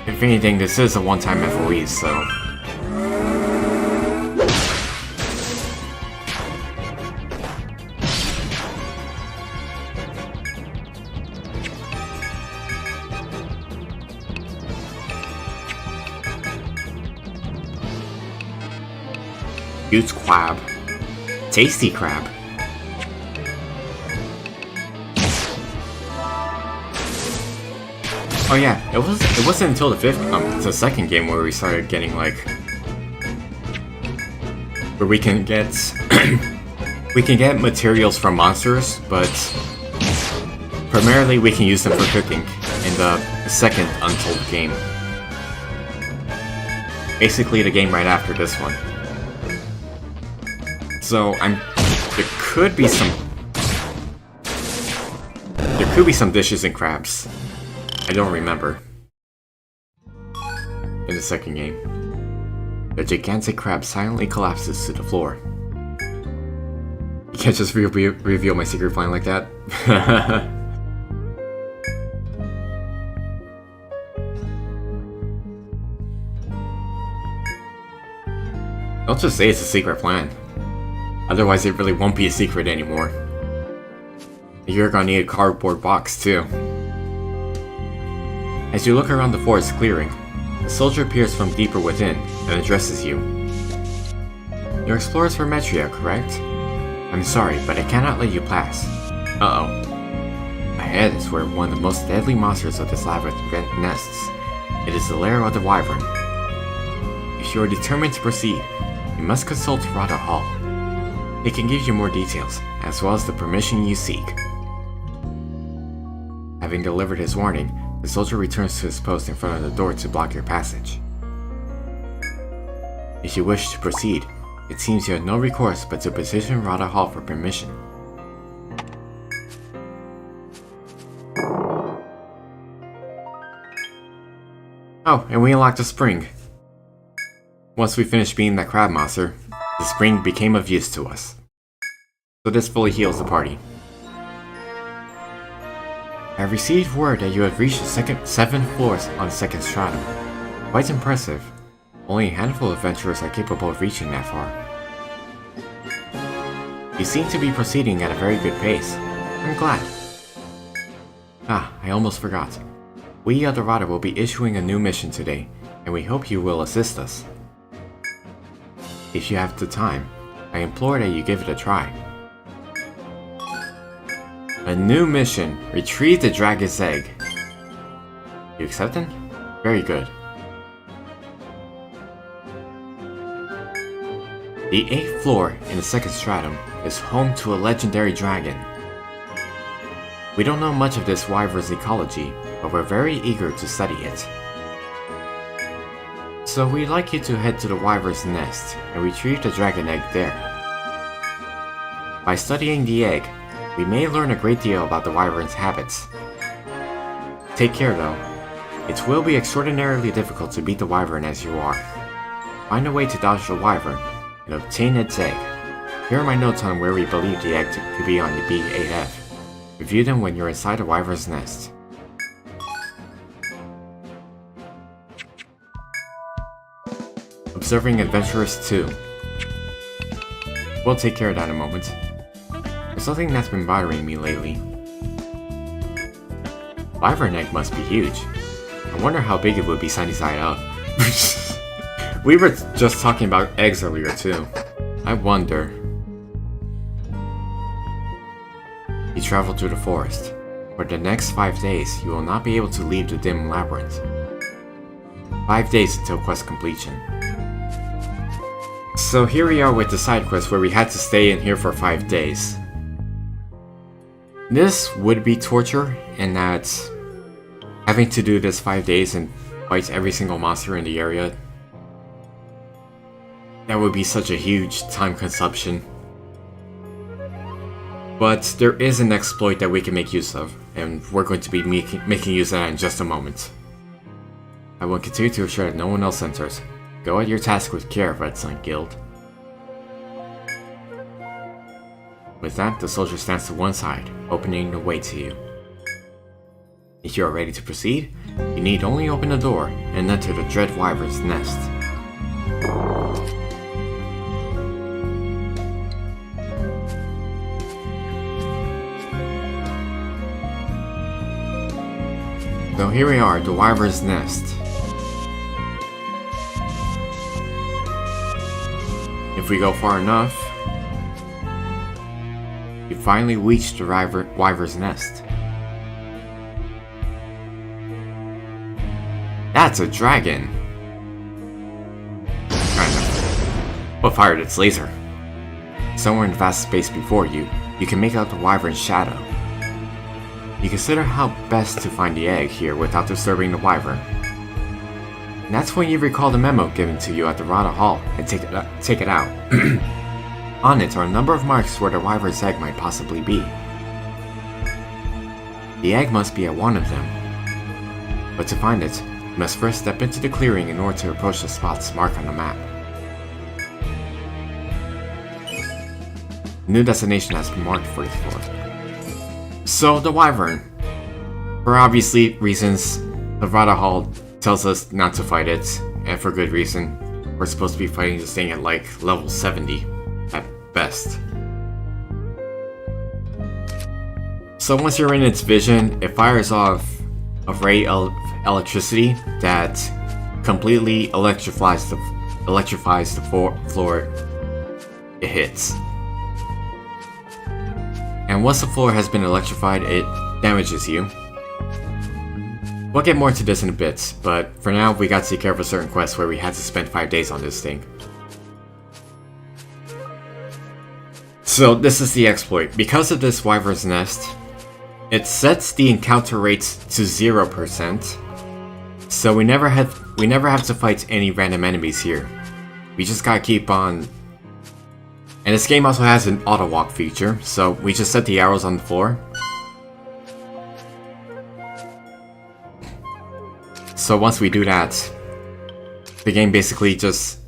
If anything, this is a one-time F.O.E, so... Huge crab. Tasty crab. Oh yeah, it wasn't until the second game where we started getting like where we can get materials from monsters, but primarily we can use them for cooking in the second Untold game. Basically the game right after this one. So there could be some dishes and crabs. I don't remember. In the second game, the gigantic crab silently collapses to the floor. You can't just reveal my secret plan like that. Don't just say it's a secret plan. Otherwise it really won't be a secret anymore. You're gonna need a cardboard box too. As you look around the forest clearing, a soldier appears from deeper within and addresses you. You're explorers from Etrian, correct? I'm sorry, but I cannot let you pass. Uh-oh. Ahead is where one of the most deadly monsters of this labyrinth nests. It is the lair of the Wyvern. If you are determined to proceed, you must consult Rada Hall. It can give you more details, as well as the permission you seek. Having delivered his warning, the soldier returns to his post in front of the door to block your passage. If you wish to proceed, it seems you have no recourse but to petition Rada Hall for permission. Oh, and we unlocked a spring. Once we finished beating that crab monster, the spring became of use to us. So this fully heals the party. I have received word that you have reached the 7th floors on the 2nd stratum. Quite impressive. Only a handful of adventurers are capable of reaching that far. You seem to be proceeding at a very good pace. I'm glad. Ah, I almost forgot. We of the Rada will be issuing a new mission today, and we hope you will assist us. If you have the time, I implore that you give it a try. A new mission. Retrieve the dragon's egg. You accepting? Very good. The 8th floor in the 2nd stratum is home to a legendary dragon. We don't know much of this wyvern's ecology, but we're very eager to study it. So we'd like you to head to the wyvern's nest and retrieve the dragon egg there. By studying the egg, we may learn a great deal about the wyvern's habits. Take care though. It will be extraordinarily difficult to beat the wyvern as you are. Find a way to dodge the wyvern and obtain its egg. Here are my notes on where we believe the egg could be on the B8F. Review them when you're inside the wyvern's nest. Observing Adventurers 2. We'll take care of that in a moment. There's something that's been bothering me lately. Wyvern egg must be huge. I wonder how big it would be sunny side up. We were just talking about eggs earlier too. I wonder. You travel through the forest. For the next 5 days, you will not be able to leave the dim labyrinth. 5 days until quest completion. So here we are with the side quest where we had to stay in here for 5 days. This would be torture in that having to do this 5 days and fight every single monster in the area. That would be such a huge time consumption. But there is an exploit that we can make use of, and we're going to be making use of that in just a moment. I will continue to ensure that no one else enters. Go at your task with care, Red Sun Guild. With that, the soldier stands to one side, opening the way to you. If you are ready to proceed, you need only open the door and enter the Dread Wyvern's nest. So here we are, the Wyvern's nest. If we go far enough, you finally reach the Wyvern's nest. That's a dragon! Kind of. What fired its laser? Somewhere in the vast space before you, you can make out the Wyvern's shadow. You consider how best to find the egg here without disturbing the Wyvern. And that's when you recall the memo given to you at the Rada Hall and take it out. On it are a number of marks where the Wyvern's egg might possibly be. The egg must be at one of them. But to find it, you must first step into the clearing in order to approach the spots marked on the map. A new destination has been marked for this floor. So, the Wyvern. For obviously reasons, the Rada Hall tells us not to fight it, and for good reason. We're supposed to be fighting this thing at like level 70 at best. So once you're in its vision, it fires off a ray of electricity that completely electrifies the floor it hits. And once the floor has been electrified, it damages you. We'll get more into this in a bit, but for now we got to take care of a certain quest where we had to spend 5 days on this thing. So this is the exploit. Because of this Wyvern's Nest, it sets the encounter rates to 0%, so we never have to fight any random enemies here. We just gotta keep on. And this game also has an auto walk feature, so we just set the arrows on the floor. So once we do that, the game basically just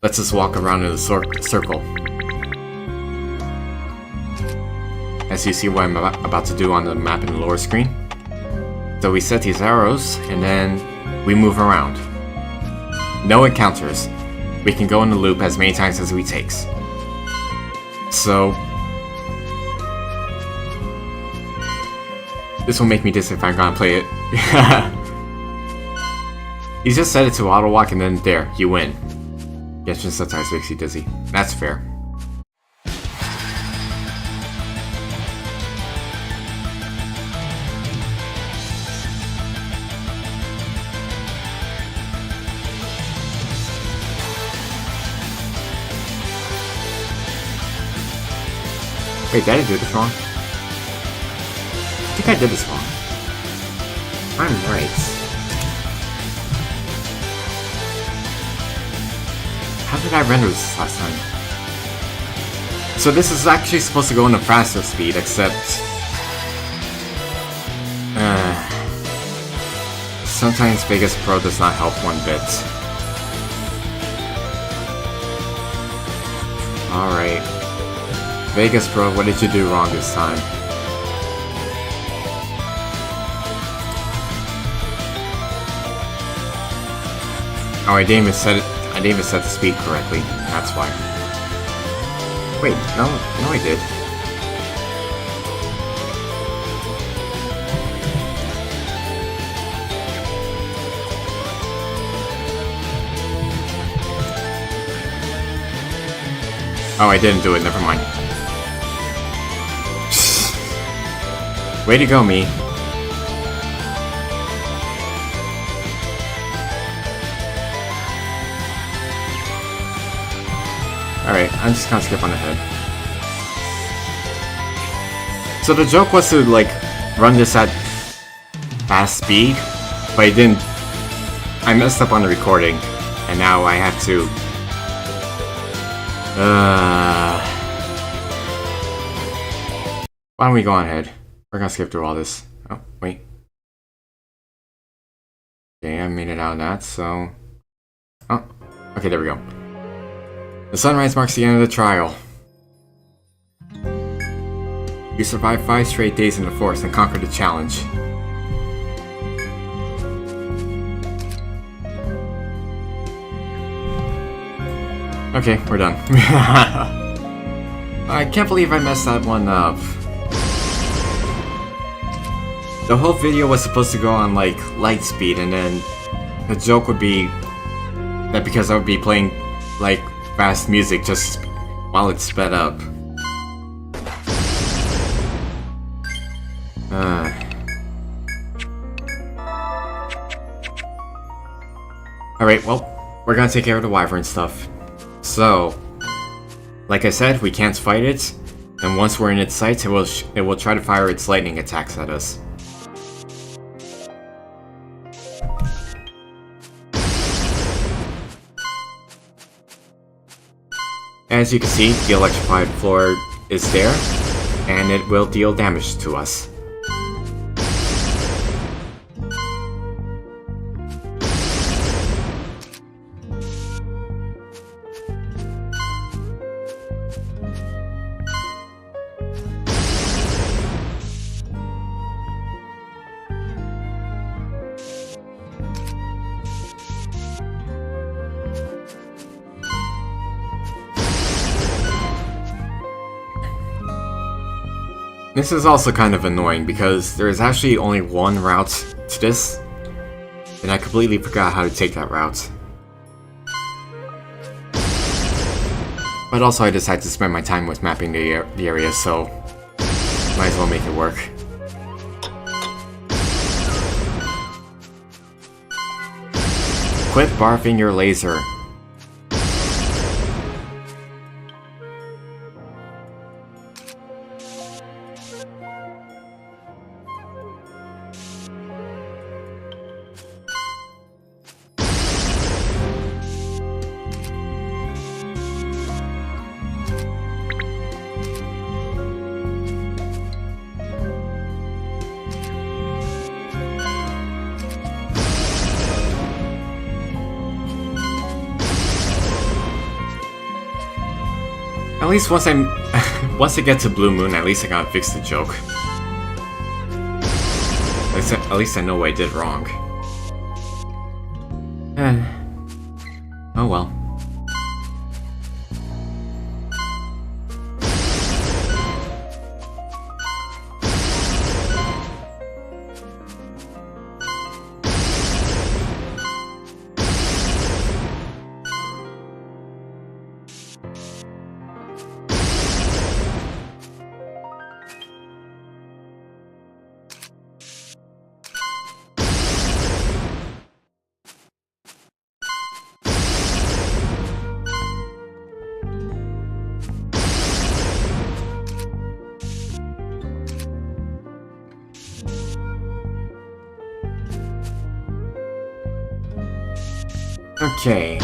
lets us walk around in a circle. As you see what I'm about to do on the map in the lower screen. So we set these arrows, and then we move around. No encounters. We can go in the loop as many times as we takes. So this will make me dizzy if I'm gonna play it. You just set it to auto walk, and then there, you win. Yes, just sometimes makes you dizzy. That's fair. Wait, did I do this wrong? I think I did this wrong. I'm right. How did I render this last time? So this is actually supposed to go in a faster speed, except... sometimes Vegas Pro does not help one bit. Alright. Vegas Pro, what did you do wrong this time? Oh, I didn't even set it. I didn't even set the speed correctly. That's why. Wait, no, I did. Oh, I didn't do it. Never mind. Way to go, me. Alright, I'm just gonna skip on ahead. So the joke was to, like, run this at fast speed, but I didn't. I messed up on the recording, and now I have to... Why don't we go on ahead? We're gonna skip through all this. Oh, wait. Okay, I made it out of that, so... Oh, okay, there we go. The sunrise marks the end of the trial. You survived 5 straight days in the forest and conquered the challenge. Okay, we're done. I can't believe I messed that one up. The whole video was supposed to go on, like, light speed, and then the joke would be that because I would be playing, like, fast music just while it's sped up. Alright, well, we're gonna take care of the wyvern stuff. So, like I said, we can't fight it, and once we're in its sights, it will try to fire its lightning attacks at us. As you can see, the electrified floor is there, and it will deal damage to us. This is also kind of annoying because there is actually only one route to this, and I completely forgot how to take that route. But also I decided to spend my time with mapping the area, so might as well make it work. Quit barfing your laser. At least once I get to Blue Moon, at least I gotta fix the joke. At least I know what I did wrong. Oh well. Okay.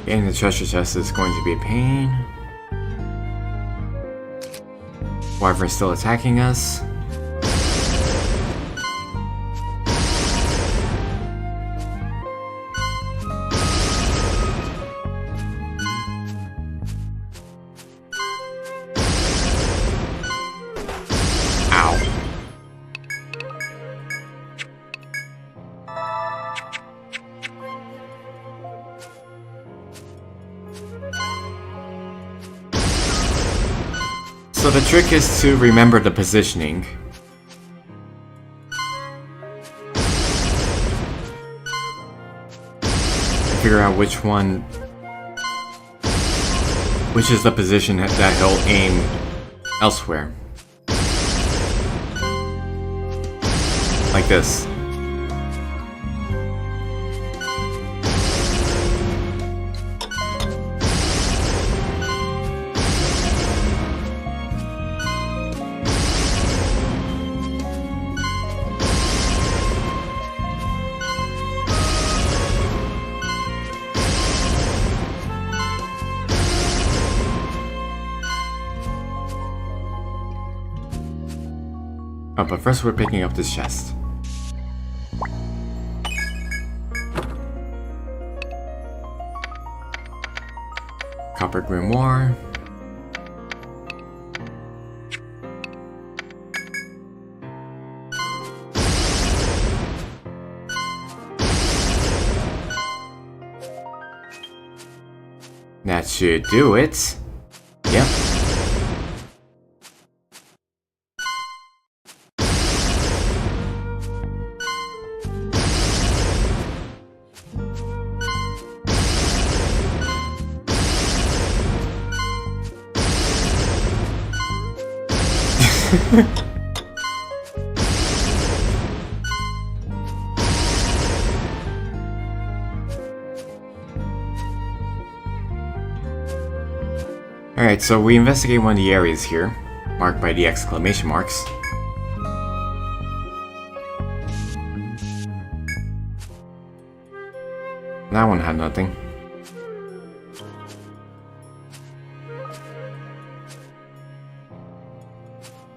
Getting the treasure chest is going to be a pain. Wyvern's still attacking us. So the trick is to remember the positioning. And figure out which is the position that he'll aim elsewhere. Like this. Oh, but first we're picking up this chest. Copper grimoire. That should do it. Yep. Alright, so we investigate one of the areas here, marked by the exclamation marks. That one had nothing.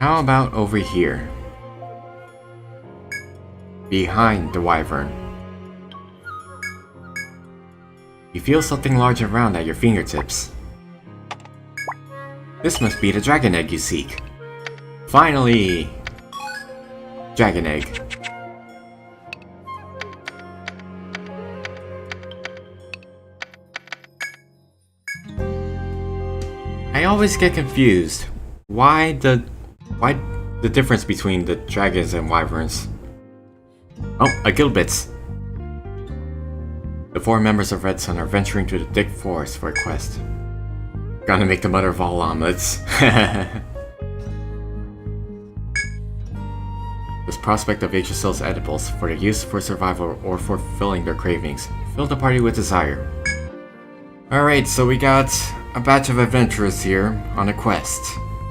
How about over here? Behind the wyvern. You feel something large around at your fingertips. This must be the dragon egg you seek. Finally! Dragon egg. I always get confused. Why the Why the difference between the dragons and wyverns? Oh, a Gilbits! The 4 members of Red Sun are venturing to the thick forest for a quest. Gonna make the mother of all omelets. This prospect of Yggdrasil's edibles, for their use for survival or for fulfilling their cravings, filled the party with desire. Alright, so we got a batch of adventurers here on a quest.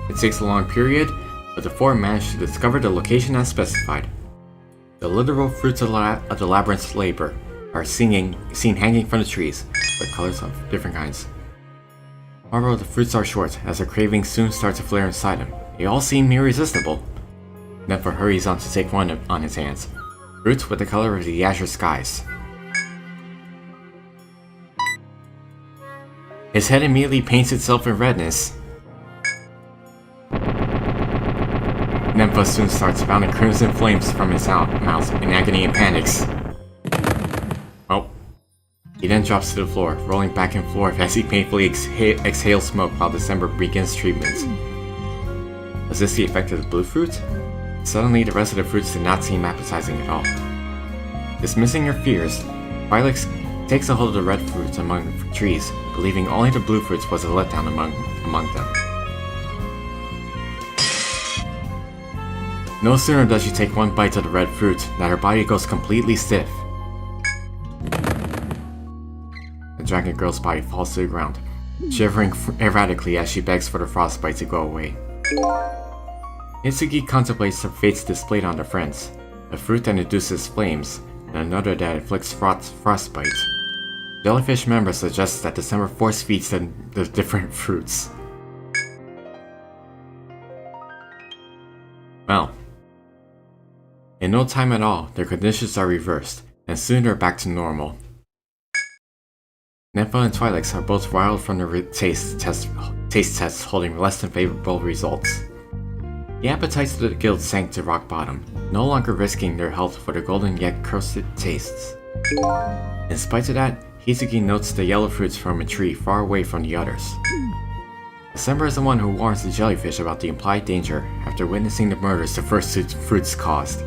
It takes a long period, but the 4 managed to discover the location as specified. The literal fruits of the labyrinth's labor are seen hanging from the trees, but colors of different kinds. However, the fruits are short, as their cravings soon start to flare inside them. They all seem irresistible. Nefa hurries on to take one on his hands. Fruits with the color of the azure skies. His head immediately paints itself in redness. Nefa soon starts spouting crimson flames from his mouth in agony and panics. Oh. He then drops to the floor, rolling back and forth as he painfully exhales smoke while December begins treatment. Was this the effect of the blue fruit? Suddenly, the rest of the fruits did not seem appetizing at all. Dismissing her fears, Violex takes a hold of the red fruits among the trees, believing only the blue fruits was a letdown among them. No sooner does she take one bite of the red fruit than her body goes completely stiff. The dragon girl's body falls to the ground, shivering erratically as she begs for the frostbite to go away. Hitsugi contemplates the fates displayed on their friends, a fruit that induces flames, and another that inflicts frostbite. Jellyfish member suggests that December force feeds them the different fruits. Well, in no time at all, their conditions are reversed, and soon they're back to normal. Nefa and Twi'leks are both riled from their taste tests holding less than favorable results. The appetites of the guild sank to rock bottom, no longer risking their health for the golden yet crusted tastes. In spite of that, Hitsugi notes the yellow fruits from a tree far away from the others. December is the one who warns the jellyfish about the implied danger after witnessing the murders the first fruits caused.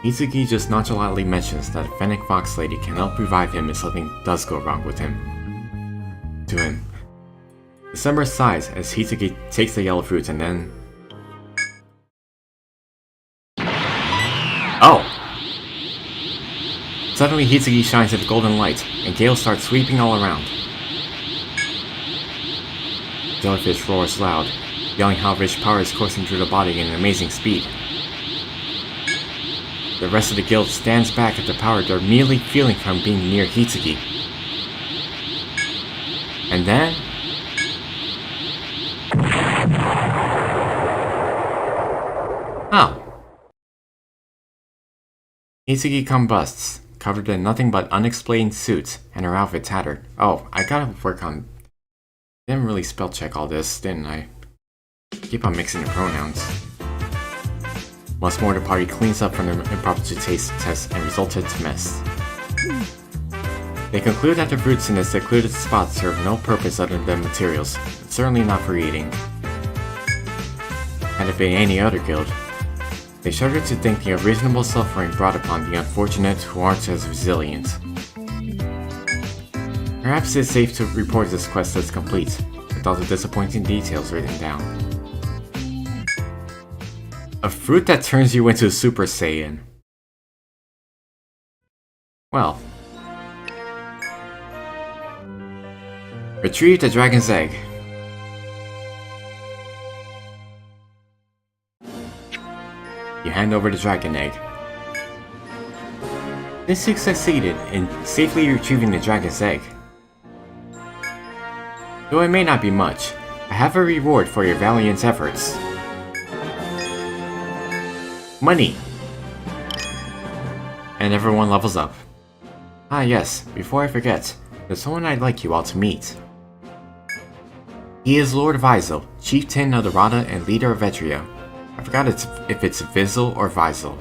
Hitsugi just nonchalantly mentions that a Fennec Fox Lady can help revive him if something does go wrong with him. To him. December sighs as Hitsugi takes the yellow fruits and then... Oh! Suddenly Hitsugi shines into golden light, and gales start sweeping all around. Jellyfish roars loud, yelling how rich power is coursing through the body at an amazing speed. The rest of the guild stands back at the power they're merely feeling from being near Hitsugi. And then... Oh. Hitsugi combusts, covered in nothing but unexplained soot, and her outfit tattered. Oh, I gotta work on... Didn't really spell check all this, didn't I? Keep on mixing the pronouns. Once more, the party cleans up from their impromptu taste test and resulted to mess. They conclude that the fruits in this secluded spot serve no purpose other than materials, certainly not for eating. Had it been any other guild, they shudder to think the unreasonable suffering brought upon the unfortunate who aren't as resilient. Perhaps it's safe to report this quest as complete, with all the disappointing details written down. A fruit that turns you into a Super Saiyan. Well. Retrieve the dragon's egg. You hand over the dragon egg. Since you succeeded in safely retrieving the dragon's egg, though it may not be much, I have a reward for your valiant efforts. Money! And everyone levels up. Ah yes, before I forget, there's someone I'd like you all to meet. He is Lord Vizel, chieftain of the Rada and leader of Etria. I forgot if it's Vizel or Vizel.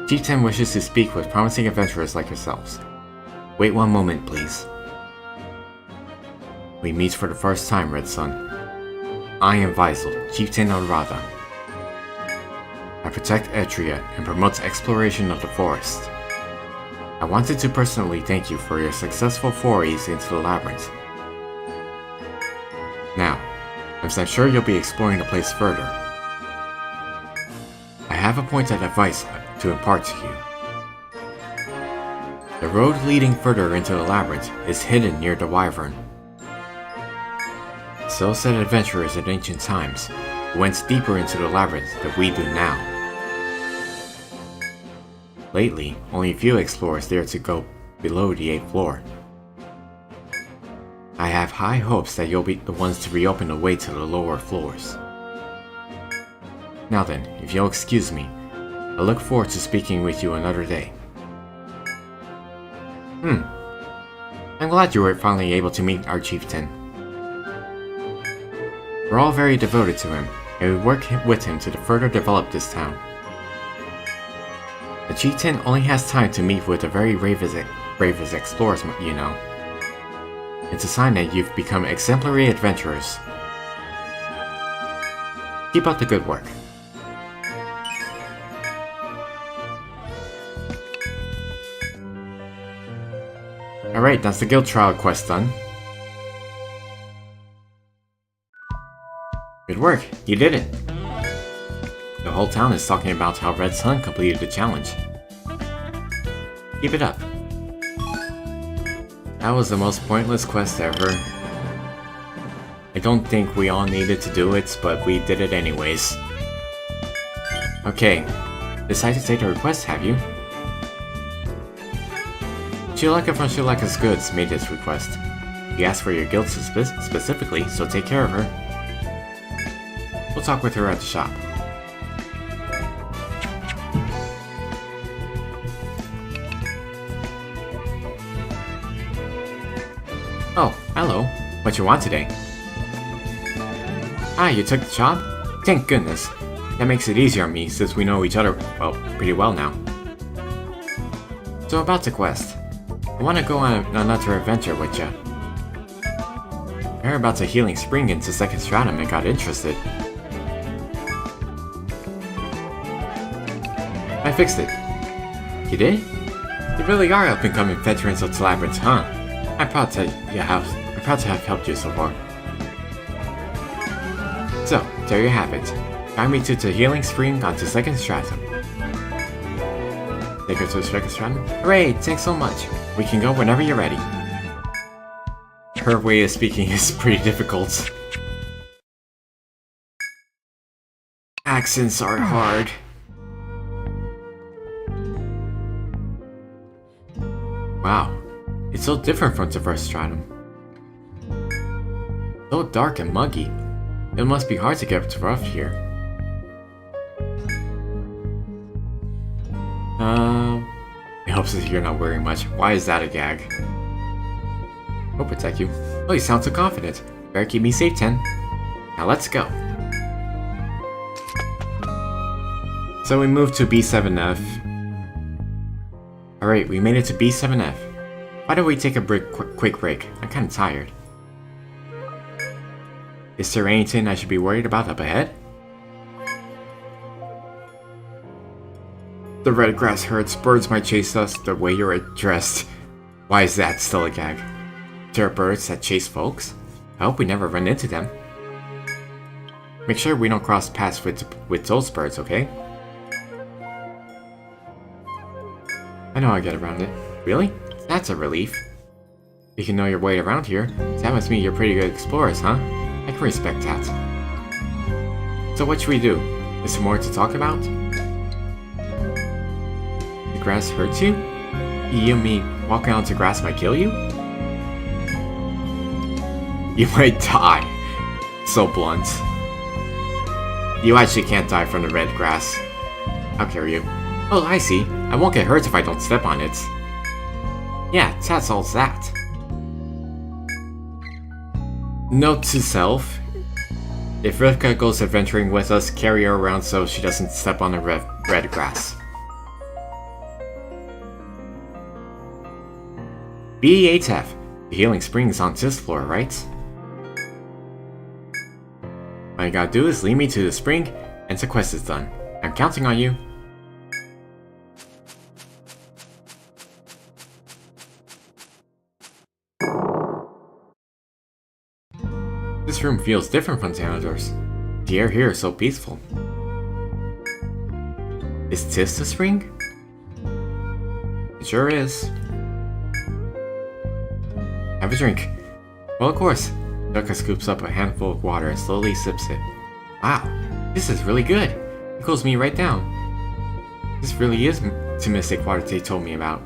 Chieftain wishes to speak with promising adventurers like yourselves. Wait one moment, please. We meet for the first time, Red Sun. I am Yggdrasil, Chieftain of Radha. I protect Etria and promote exploration of the forest. I wanted to personally thank you for your successful forays into the labyrinth. Now, as I'm sure you'll be exploring the place further, I have a point of advice to impart to you. The road leading further into the labyrinth is hidden near the Wyvern. So said adventurers in ancient times, who went deeper into the labyrinth than we do now. Lately, only a few explorers dare to go below the 8th floor. I have high hopes that you'll be the ones to reopen the way to the lower floors. Now then, if you'll excuse me, I look forward to speaking with you another day. I'm glad you were finally able to meet our chieftain. We're all very devoted to him, and we work with him to further develop this town. The chieftain only has time to meet with the very bravest explorers, you know. It's a sign that you've become exemplary adventurers. Keep up the good work. Alright, that's the guild trial quest done. Good work, you did it! The whole town is talking about how Red Sun completed the challenge. Keep it up. That was the most pointless quest ever. I don't think we all needed to do it, but we did it anyways. Okay, decided to take the request, have you? Shuleka from Shuleka's Goods made this request. She asked for your guild specifically, so take care of her. We'll talk with her at the shop. Oh, hello. What you want today? Ah, you took the job? Thank goodness. That makes it easier on me since we know each other, well, pretty well now. So about the quest. I want to go on another adventure with ya. I heard about the healing spring into second stratum and got interested. I fixed it. You did? You really are up-and-coming veterans of the labyrinth, huh? I'm proud to have helped you so far. So, there you have it. Guide me to the healing spring onto second stratum. Take her to the second stratum? Hooray! Thanks so much. We can go whenever you're ready. Her way of speaking is pretty difficult. Accents are hard. Wow, it's so different from the first stratum. So dark and muggy. It must be hard to get to rough here. It helps that you're not wearing much. Why is that a gag? I'll protect you. Oh, you sound so confident. Better keep me safe, 10. Now let's go. So we moved to B7F. Alright, we made it to B7F. Why don't we take a quick break? I'm kinda tired. Is there anything I should be worried about up ahead? The red grass hurts, birds might chase us the way you're dressed. Why is that still a gag? There are birds that chase folks? I hope we never run into them. Make sure we don't cross paths with those birds, okay? I know how to get around it. Really? That's a relief. You can know your way around here. That must mean you're pretty good explorers, huh? I can respect that. So what should we do? Is there more to talk about? The grass hurts you? You mean walking onto grass might kill you? You might die. So blunt. You actually can't die from the red grass. I'll carry you. Oh, I see. I won't get hurt if I don't step on it. Yeah, that's all that. Note to self. If Rivka goes adventuring with us, carry her around so she doesn't step on the red grass. B8F. The healing spring is on this floor, right? All you gotta do is lead me to the spring, and the quest is done. I'm counting on you. This room feels different from the others. The air here is so peaceful. Is this the spring? It sure is. Have a drink. Well, of course. Ducka scoops up a handful of water and slowly sips it. Wow, this is really good. It cools me right down. This really is the mystic water they told me about.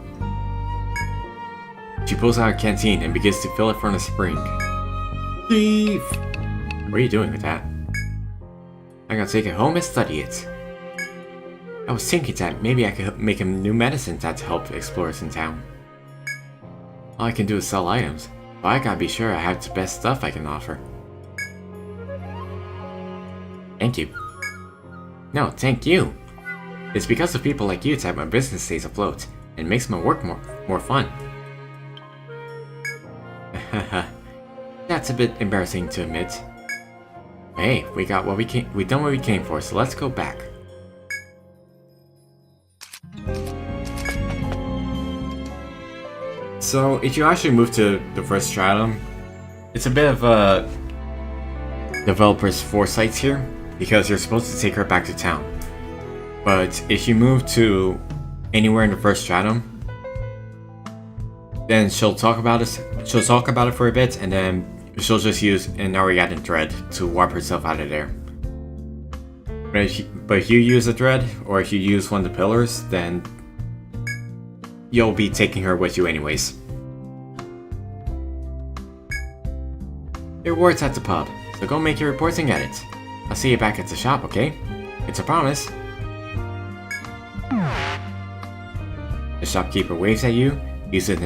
She pulls out a canteen and begins to fill it from the spring. Thief! What are you doing with that? I'm gonna take it home and study it. I was thinking that maybe I could make a new medicine that help explorers in town. All I can do is sell items, but I gotta be sure I have the best stuff I can offer. Thank you. No, thank you. It's because of people like you that my business stays afloat and makes my work more fun. That's a bit embarrassing to admit. Hey, we done what we came for, so let's go back. So, if you actually move to the first stratum, it's a bit of a developer's foresight here, because you're supposed to take her back to town. But if you move to anywhere in the first stratum, then she'll talk about it for a bit, and then she'll just use an Ariadne thread to warp herself out of there. But if you use a thread, or if you use one of the pillars, then you'll be taking her with you anyways. Your reward's at the pub, so go make your reports and get it. I'll see you back at the shop, okay? It's a promise. The shopkeeper waves at you, uses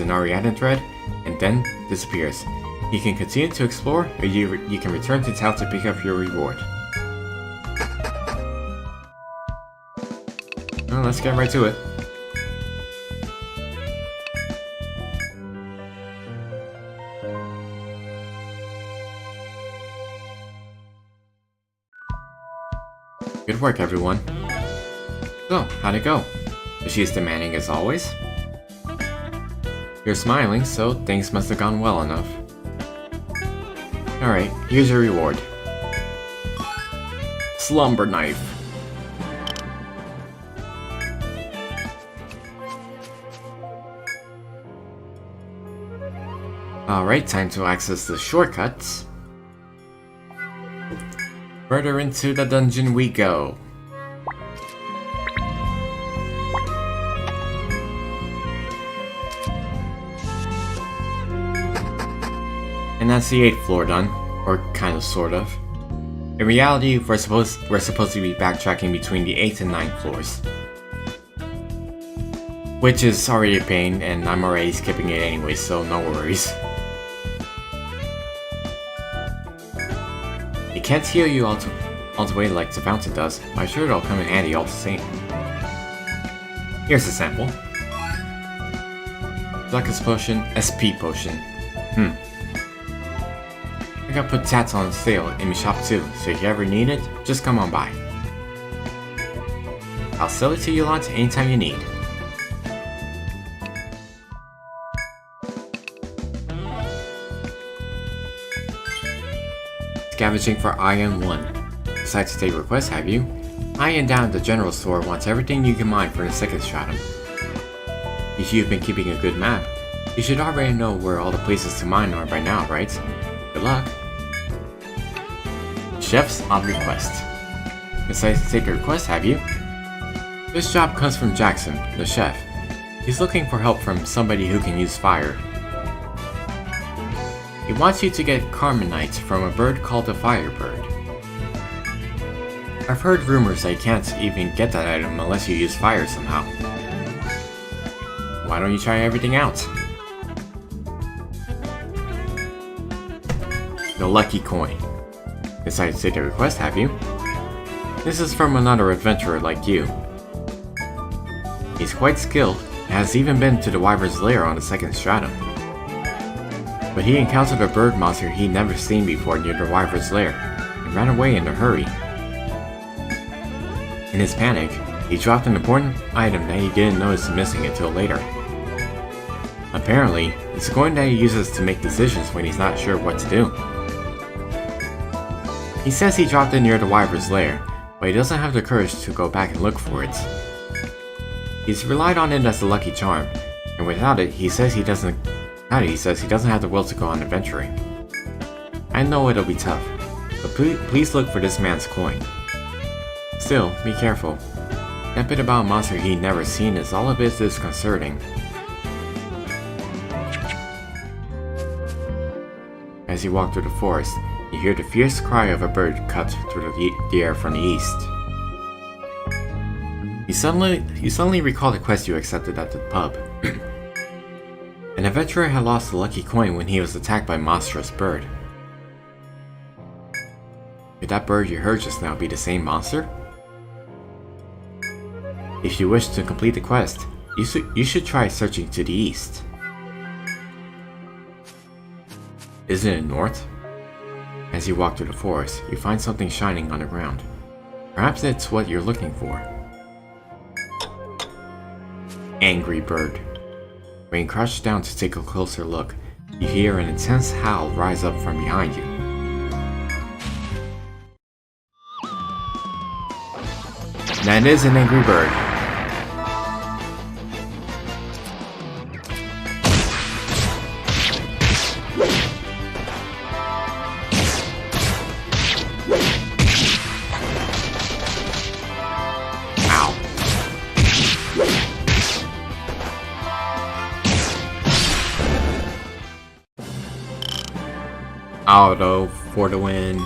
an Ariadne thread, and then disappears. You can continue to explore, or you can return to town to pick up your reward. Well, let's get right to it. Good work, everyone. So, how'd it go? Was she as demanding as always? You're smiling, so things must have gone well enough. Alright, here's your reward. Slumber knife. Alright, time to access the shortcuts. Further into the dungeon we go. And that's the 8th floor done, or kind of, sort of. In reality, we're supposed to be backtracking between the 8th and 9th floors. Which is already a pain, and I'm already skipping it anyway, so no worries. It can't heal you all the way like the fountain does, but I'm sure it'll come in handy all the same. Here's a sample. Blackest potion, SP potion. I got put tats on sale in my shop too, so if you ever need it, just come on by. I'll sell it to you lot anytime you need. Scavenging for Iron 1. Decided to take requests, have you? Iron down at the general store wants everything you can mine for the 2nd stratum. If you've been keeping a good map, you should already know where all the places to mine are by now, right? Good luck. Chefs on request. Decided to take a request, have you? This job comes from Jackson, the chef. He's looking for help from somebody who can use fire. He wants you to get Carmenite from a bird called a firebird. I've heard rumors that you can't even get that item unless you use fire somehow. Why don't you try everything out? The lucky coin. Decided to take a request, have you? This is from another adventurer like you. He's quite skilled, and has even been to the Wyvern's lair on the 2nd stratum. But he encountered a bird monster he'd never seen before near the Wyvern's lair, and ran away in a hurry. In his panic, he dropped an important item that he didn't notice missing until later. Apparently, it's a coin that he uses to make decisions when he's not sure what to do. He says he dropped it near the wyvern's lair, but he doesn't have the courage to go back and look for it. He's relied on it as a lucky charm, and without it, he says he doesn't have the will to go on adventuring. I know it'll be tough, but please look for this man's coin. Still, be careful. That bit about a monster he'd never seen is all a bit disconcerting. As you walk through the forest, you hear the fierce cry of a bird cut through the air from the east. You suddenly recall the quest you accepted at the pub. An adventurer had lost a lucky coin when he was attacked by a monstrous bird. Could that bird you heard just now be the same monster? If you wish to complete the quest, you should try searching to the east. Isn't it north? As you walk through the forest, you find something shining on the ground. Perhaps it's what you're looking for. Angry bird. When you crouch down to take a closer look, you hear an intense howl rise up from behind you. That is an angry bird. Auto for the win.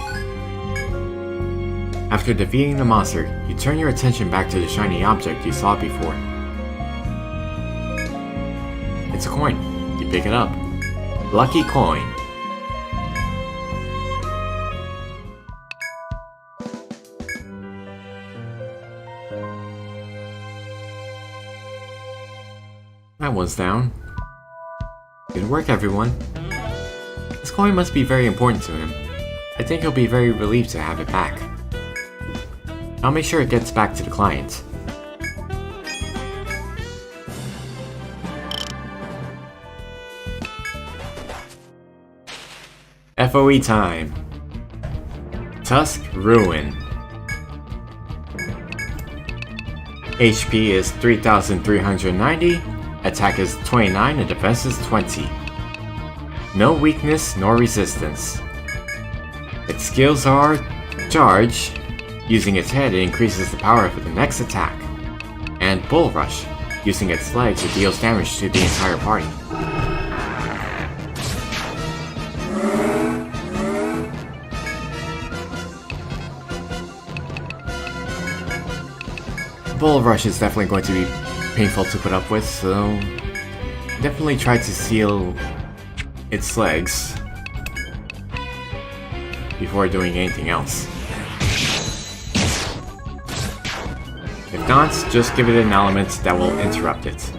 After defeating the monster, you turn your attention back to the shiny object you saw before. It's a coin. You pick it up. Lucky coin. That one's down. Good work, everyone. This coin must be very important to him. I think he'll be very relieved to have it back. I'll make sure it gets back to the client. F.O.E. time. Tusk Ruin. HP is 3,390, attack is 29, and defense is 20. No weakness nor resistance. Its skills are Charge. Using its head, it increases the power for the next attack. And Bull Rush. Using its legs, it deals damage to the entire party. Bull Rush is definitely going to be painful to put up with, so definitely try to seal its legs before doing anything else. If not, just give it an element that will interrupt it.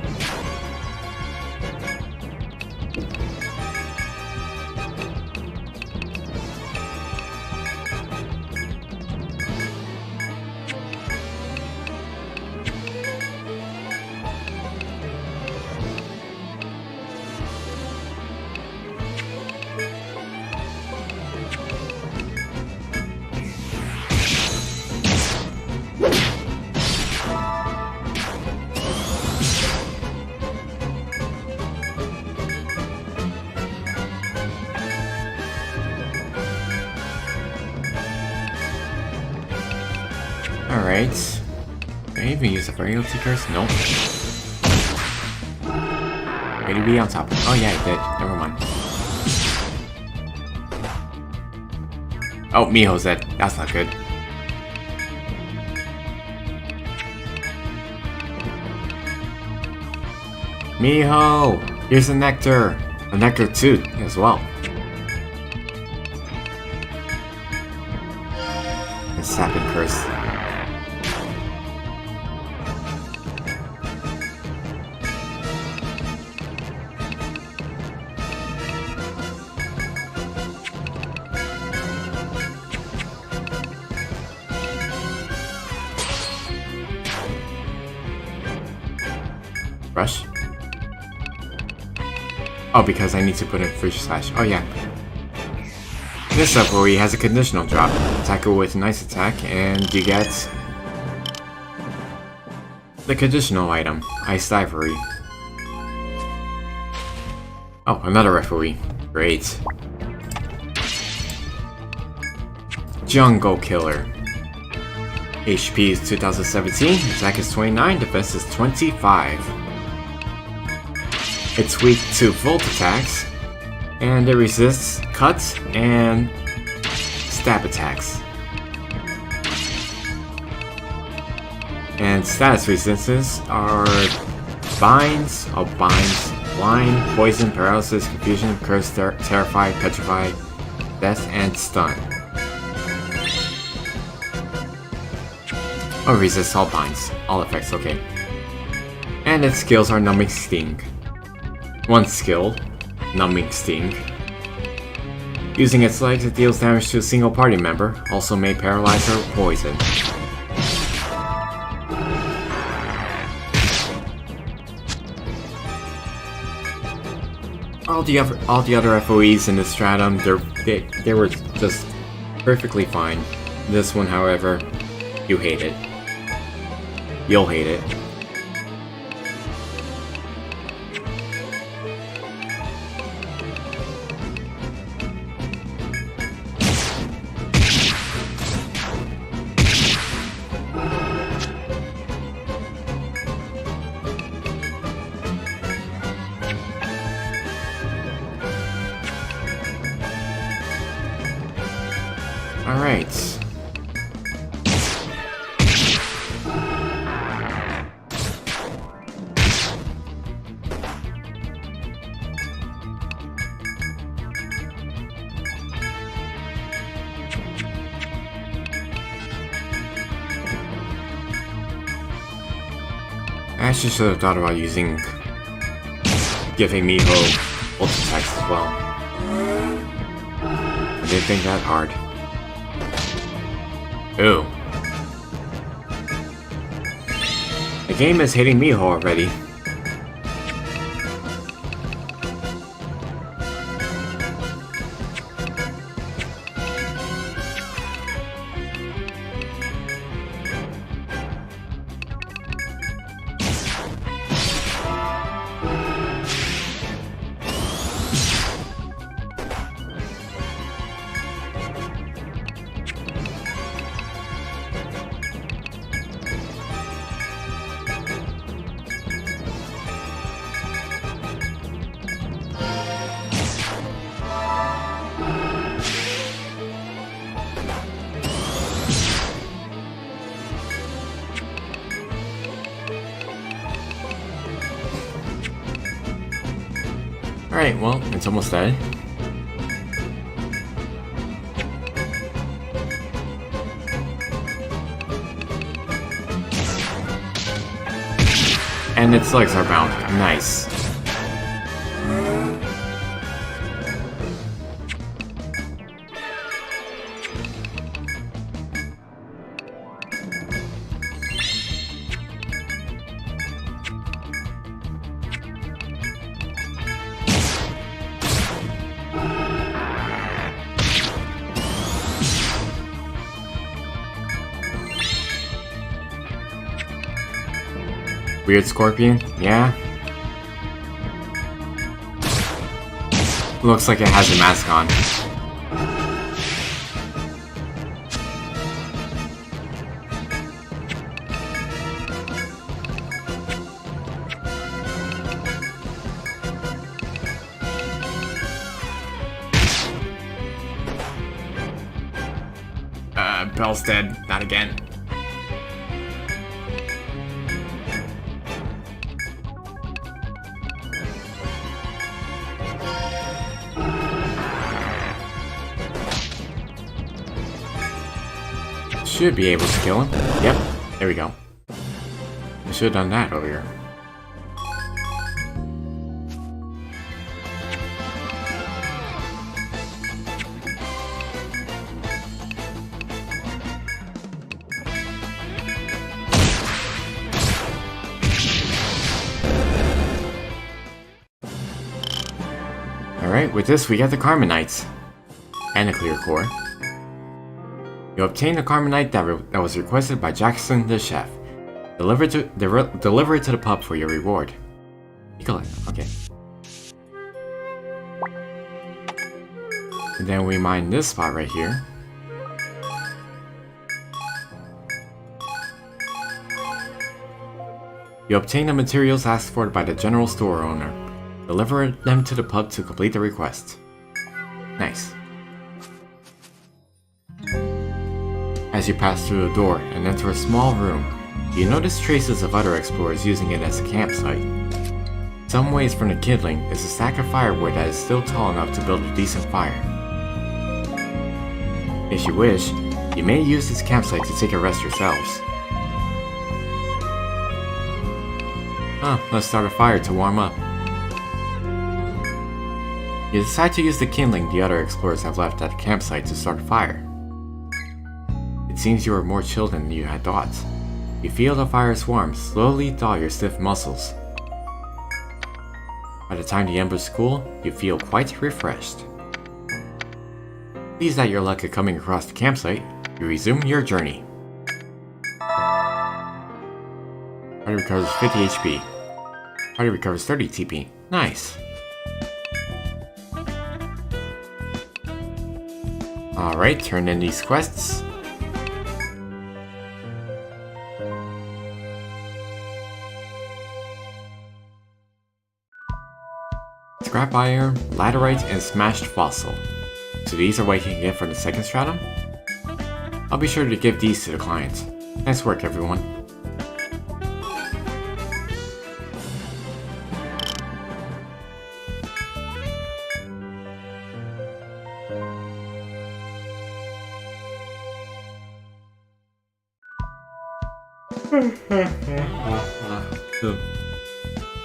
Alright. Can I even use a frailty curse? Nope. Ready to be on top. Oh yeah, it did. Never mind. Oh, Miho's dead. That's not good. Miho! Here's a nectar! A nectar too, as well. A sapping curse. Rush? Oh, because I need to put in free slash. Oh yeah. This F.O.E has a conditional drop. Attack it with an ice attack, and you get the conditional item, Ice Ivory. Oh, another F.O.E. Great. Jungle Killer. HP is 2017, attack is 29, defense is 25. It's weak to volt attacks, and it resists cuts and stab attacks. And status resistances are binds, blind, poison, paralysis, confusion, curse, terrify, petrify, death, and stun. Oh, resist all binds, all effects, okay. And its skills are Numbing Sting. One skill, Numbing Sting. Using its legs, it deals damage to a single party member, also may paralyze or poison. All the other F.O.Es in the Stratum, they were just perfectly fine. This one, however, you hate it. You'll hate it. Alright. I actually should have thought about giving Miho ult attacks as well. I didn't think that hard. Ooh. The game is hitting Miho already. Alright, well, it's almost dead. And its legs are bound. Nice. Weird scorpion? Yeah. Looks like it has a mask on. Bell's dead. Not again. Should be able to kill him. Yep, there we go. I should have done that earlier. Alright, with this we get the Carmenites. And a clear core. You obtain the Carmenite that was requested by Jackson the chef. Deliver it to the pub for your reward. Okay. And then we mine this spot right here. You obtain the materials asked for by the general store owner. Deliver them to the pub to complete the request. Nice. As you pass through the door and enter a small room, you notice traces of other explorers using it as a campsite. Some ways from the kindling is a stack of firewood that is still tall enough to build a decent fire. If you wish, you may use this campsite to take a rest yourselves. Let's start a fire to warm up. You decide to use the kindling the other explorers have left at the campsite to start a fire. It seems you are more chilled than you had thought. You feel the fire's warmth slowly thaw your stiff muscles. By the time the embers cool, you feel quite refreshed. Pleased at your luck at coming across the campsite, you resume your journey. Party recovers 50 HP. Party recovers 30 TP. Nice. Alright, turn in these quests. Scrap iron, laterite, and smashed fossil. So these are what you can get from the second stratum? I'll be sure to give these to the client. Nice work, everyone.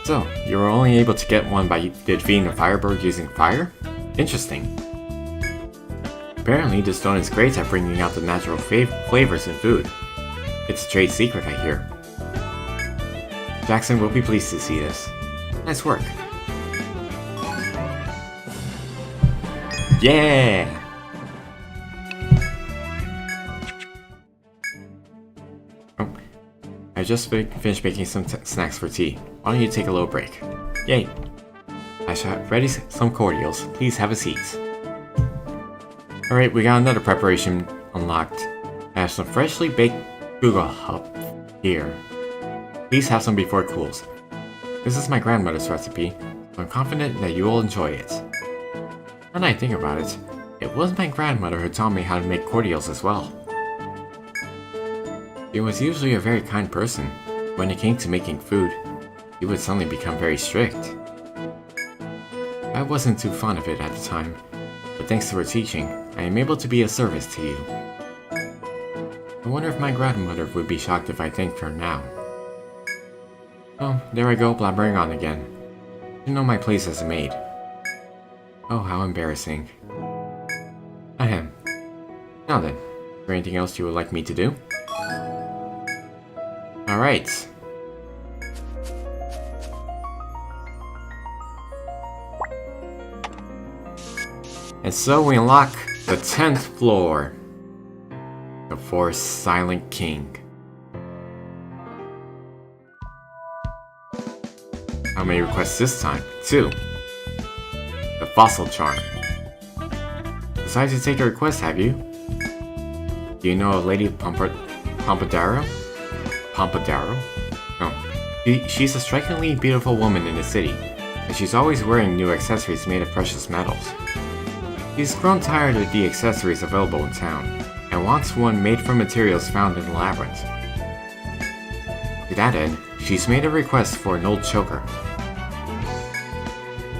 So, you were only able to get one by defeating a firebird using fire? Interesting. Apparently, the stone is great at bringing out the natural flavors in food. It's a trade secret, I hear. Jackson will be pleased to see this. Nice work. Yeah! Oh, I just finished making some snacks for tea. Why don't you take a little break? Yay! I shall have ready some cordials. Please have a seat. Alright, we got another preparation unlocked. I have some freshly baked Google Hub here. Please have some before it cools. This is my grandmother's recipe, so I'm confident that you will enjoy it. Now that I think about it, it was my grandmother who taught me how to make cordials as well. She was usually a very kind person. When it came to making food, she would suddenly become very strict. I wasn't too fond of it at the time, but thanks to her teaching, I am able to be of service to you. I wonder if my grandmother would be shocked if I thanked her now. Oh, there I go, blabbering on again. You know my place as a maid. Oh, how embarrassing. Ahem. Now then, is there anything else you would like me to do? Alright. And so we unlock the 10th floor. The Forest Silent King. How many requests this time? 2. The Fossil Charm. Decided to take a request, have you? Do you know of Lady Pompadaro? Pompadaro? No. She's a strikingly beautiful woman in the city, and she's always wearing new accessories made of precious metals. She's grown tired of the accessories available in town, and wants one made from materials found in the labyrinth. To that end, she's made a request for an old choker.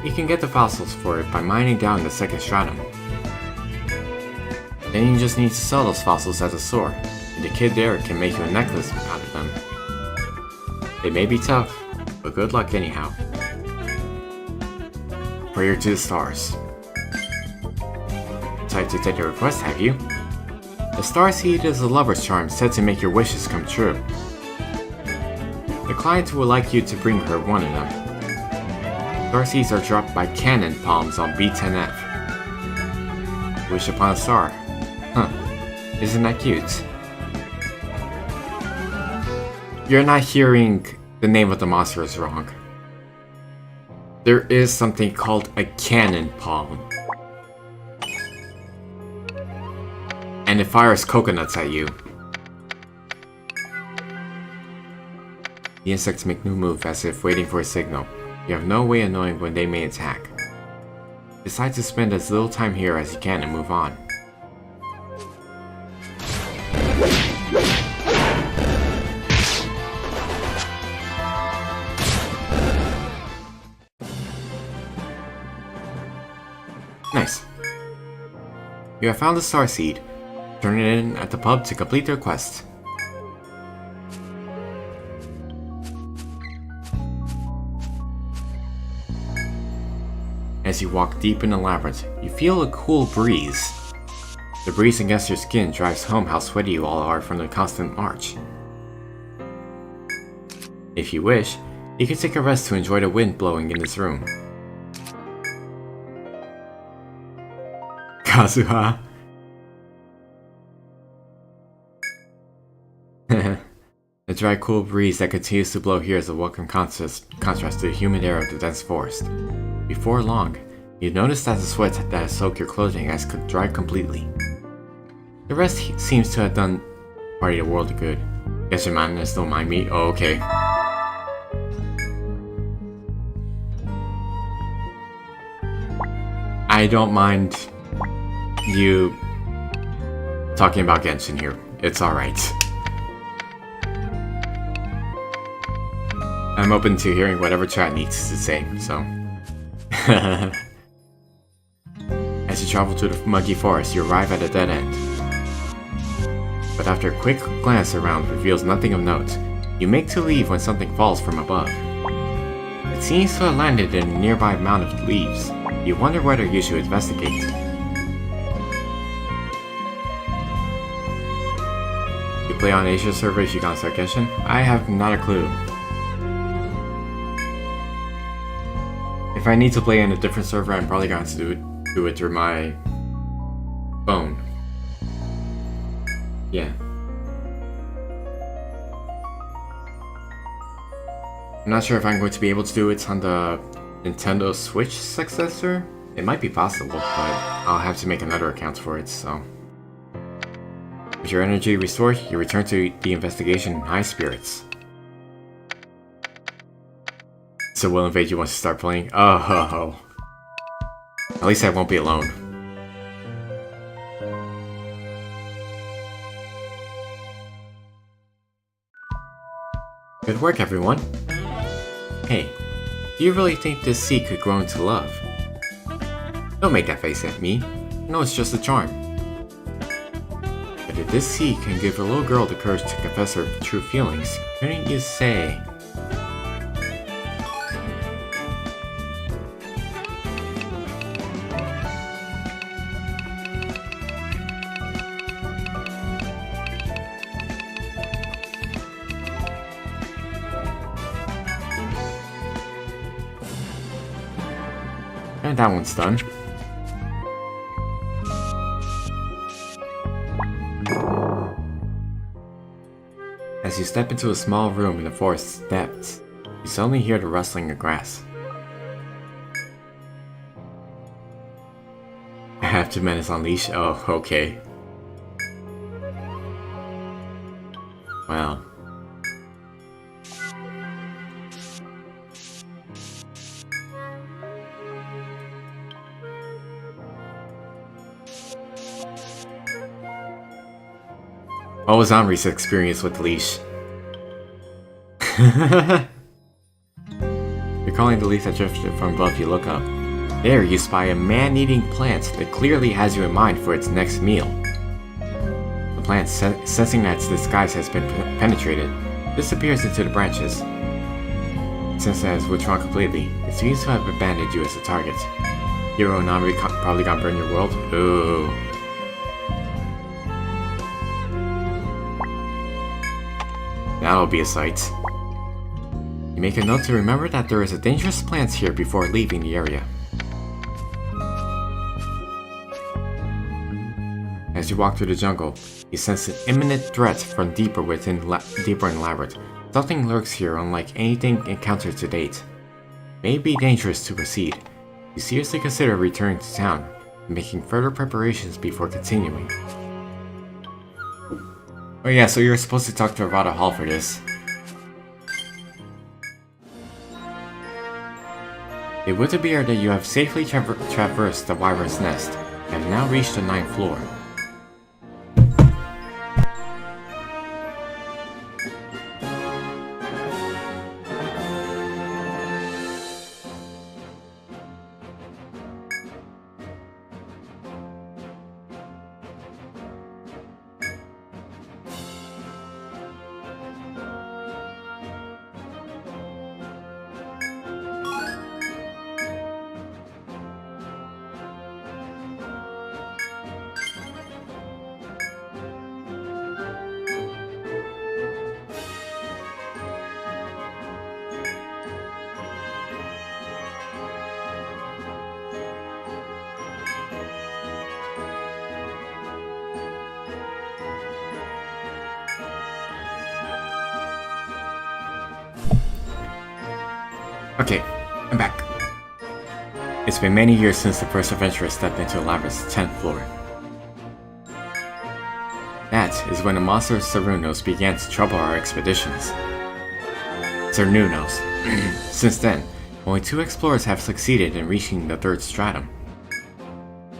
You can get the fossils for it by mining down the second stratum. Then you just need to sell those fossils at the store, and the kid there can make you a necklace out of them. They may be tough, but good luck anyhow. Prayer to the stars. Decided to take a request, have you? The star seed is a lover's charm said to make your wishes come true. The client would like you to bring her one of them. Star seeds are dropped by cannon palms on B10F. Wish upon a star. Huh. Isn't that cute? You're not hearing the name of the monster is wrong. There is something called a cannon palm. And it fires coconuts at you. The insects make no move as if waiting for a signal. You have no way of knowing when they may attack. Decide to spend as little time here as you can and move on. Nice. You have found the star seed. Turn it in at the pub to complete their quest. As you walk deep in the labyrinth, you feel a cool breeze. The breeze against your skin drives home how sweaty you all are from the constant march. If you wish, you can take a rest to enjoy the wind blowing in this room. Kazuha. The dry, cool breeze that continues to blow here is a welcome contrast to the humid air of the dense forest. Before long, you notice that the sweat that has soaked your clothing has dried completely. The rest seems to have done party the world of good. Guess your madness don't mind me? Oh, okay. I don't mind you talking about Genshin here. It's alright. I'm open to hearing whatever chat needs to say, so... As you travel through the muggy forest, you arrive at a dead end. But after a quick glance around reveals nothing of note, you make to leave when something falls from above. It seems to have landed in a nearby mound of leaves. You wonder whether you should investigate. You play on Asia server if you can start Genshin? I have not a clue. If I need to play in a different server, I'm probably going to do it through my phone. Yeah. I'm not sure if I'm going to be able to do it on the Nintendo Switch successor. It might be possible, but I'll have to make another account for it, so... With your energy restored, you return to the investigation in high spirits. So Will Invade you wants to start playing? Oh ho ho. At least I won't be alone. Good work, everyone. Hey, do you really think this seed could grow into love? Don't make that face at me. No, it's just a charm. But if this seed can give a little girl the courage to confess her true feelings, couldn't you say... And that one's done. As you step into a small room in the forest's depths, you suddenly hear the rustling of grass. I have 2 minutes on leash? Oh, okay. Well... What was Omri's experience with the leash? Recalling the leaf that drifted from above, you look up. There you spy a man-eating plant that clearly has you in mind for its next meal. The plant, sensing that its disguise has been penetrated, disappears into the branches. Since it has withdrawn completely, it seems to have abandoned you as a target. Hero and Omri probably gonna burn your world? Ooh. That'll be a sight. You make a note to remember that there is a dangerous plant here before leaving the area. As you walk through the jungle, you sense an imminent threat from deeper in the labyrinth. Something lurks here unlike anything encountered to date. It may be dangerous to proceed. You seriously consider returning to town and making further preparations before continuing. Oh yeah, so you're supposed to talk to Arata Hall for this. It would appear that you have safely traversed the Wyvern's Nest and have now reached the 9th floor. Okay, I'm back. It's been many years since the first adventurer stepped into the labyrinth's 10th floor. That is when the monster Cernunnos began to trouble our expeditions. Cernunnos. Since then, only 2 explorers have succeeded in reaching the 3rd stratum.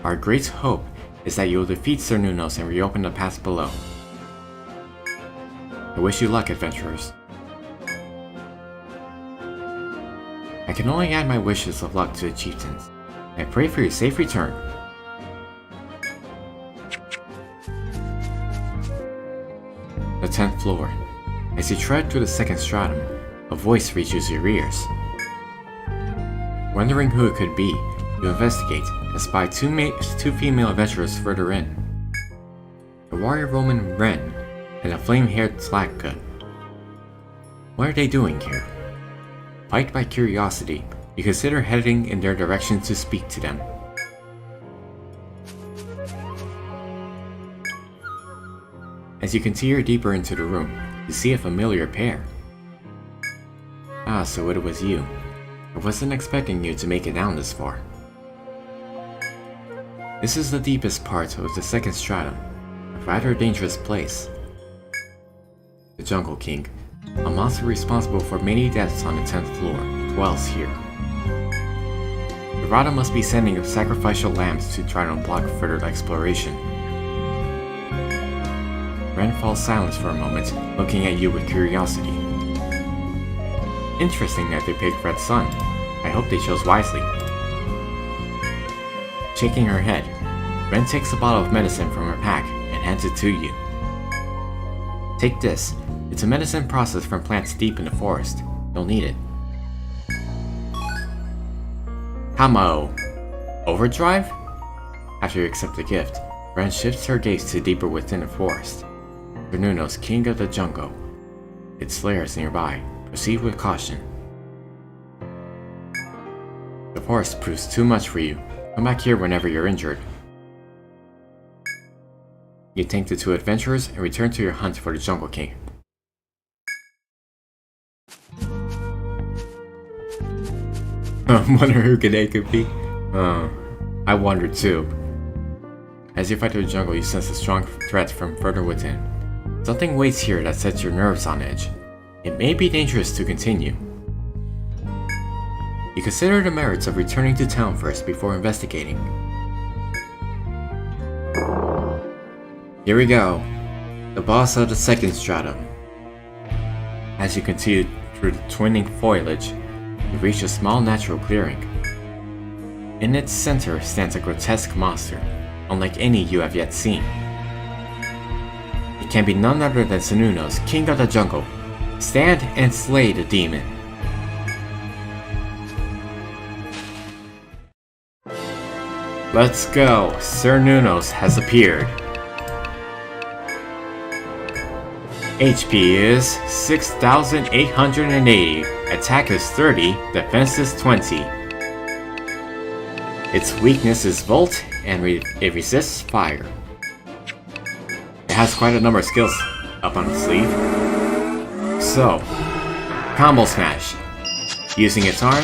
Our great hope is that you will defeat Cernunnos and reopen the paths below. I wish you luck, adventurers. I can only add my wishes of luck to the chieftains. I pray for your safe return. The 10th floor. As you tread through the 2nd stratum, a voice reaches your ears. Wondering who it could be, you investigate and spy two female adventurers further in. A warrior woman Ren and a flame-haired Slackgut. What are they doing here? Piqued by curiosity, you consider heading in their direction to speak to them. As you continue deeper into the room, you see a familiar pair. Ah, so it was you. I wasn't expecting you to make it down this far. This is the deepest part of the 2nd stratum, a rather dangerous place. The Jungle King, a monster responsible for many deaths on the 10th floor, dwells here. Arata must be sending sacrificial lambs to try to block further exploration. Ren falls silent for a moment, looking at you with curiosity. Interesting that they picked Red Sun. I hope they chose wisely. Shaking her head, Ren takes a bottle of medicine from her pack and hands it to you. Take this. It's a medicine processed from plants deep in the forest. You'll need it. Hamo! Overdrive? After you accept the gift, Ren shifts her gaze to deeper within the forest. Cernunnos, king of the jungle. Its slayers nearby. Proceed with caution. The forest proves too much for you. Come back here whenever you're injured. You thank the 2 adventurers and return to your hunt for the Jungle King. I wonder who they could be. I wonder too. As you fight through the jungle, you sense a strong threat from further within. Something waits here that sets your nerves on edge. It may be dangerous to continue. You consider the merits of returning to town first before investigating. Here we go. The boss of the 2nd stratum. As you continue through the twinning foliage, you reach a small natural clearing. In its center stands a grotesque monster, unlike any you have yet seen. It can be none other than Cernunnos, king of the jungle. Stand and slay the demon. Let's go. Cernunnos has appeared. HP is 6,880. Attack is 30, defense is 20. Its weakness is Volt, and it resists fire. It has quite a number of skills up on its sleeve. So, Combo Smash. Using its arm,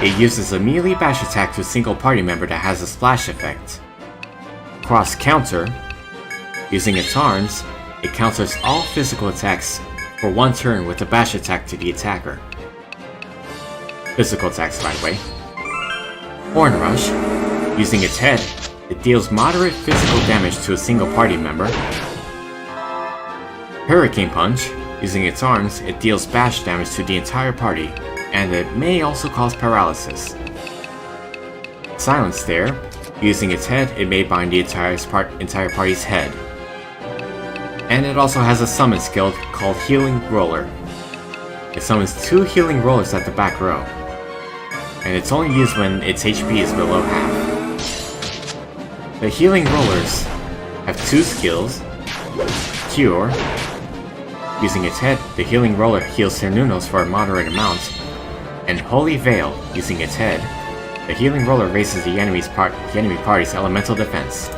it uses a melee bash attack to a single party member that has a splash effect. Cross Counter. Using its arms, it counters all physical attacks for one turn with a bash attack to the attacker. Physical attacks, by the way. Horn Rush. Using its head, it deals moderate physical damage to a single party member. Hurricane Punch. Using its arms, it deals bash damage to the entire party, and it may also cause paralysis. Silent Stare. Using its head, it may bind the entire party's head. And it also has a summon skill called Healing Roller. It summons 2 Healing Rollers at the back row, and it's only used when its HP is below half. The Healing Rollers have 2 skills. Cure. Using its head, the Healing Roller heals Cernunos for a moderate amount. And Holy Veil. Using its head, the Healing Roller raises the enemy party's elemental defense.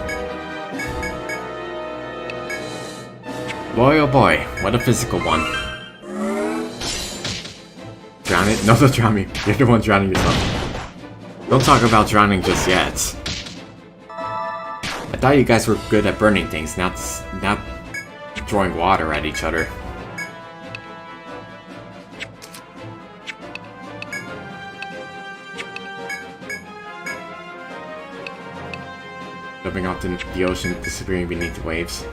Boy oh boy, what a physical one. Drown it? No, don't drown me. You're the one drowning yourself. Don't talk about drowning just yet. I thought you guys were good at burning things, not throwing water at each other. Jumping off the ocean, disappearing beneath the waves.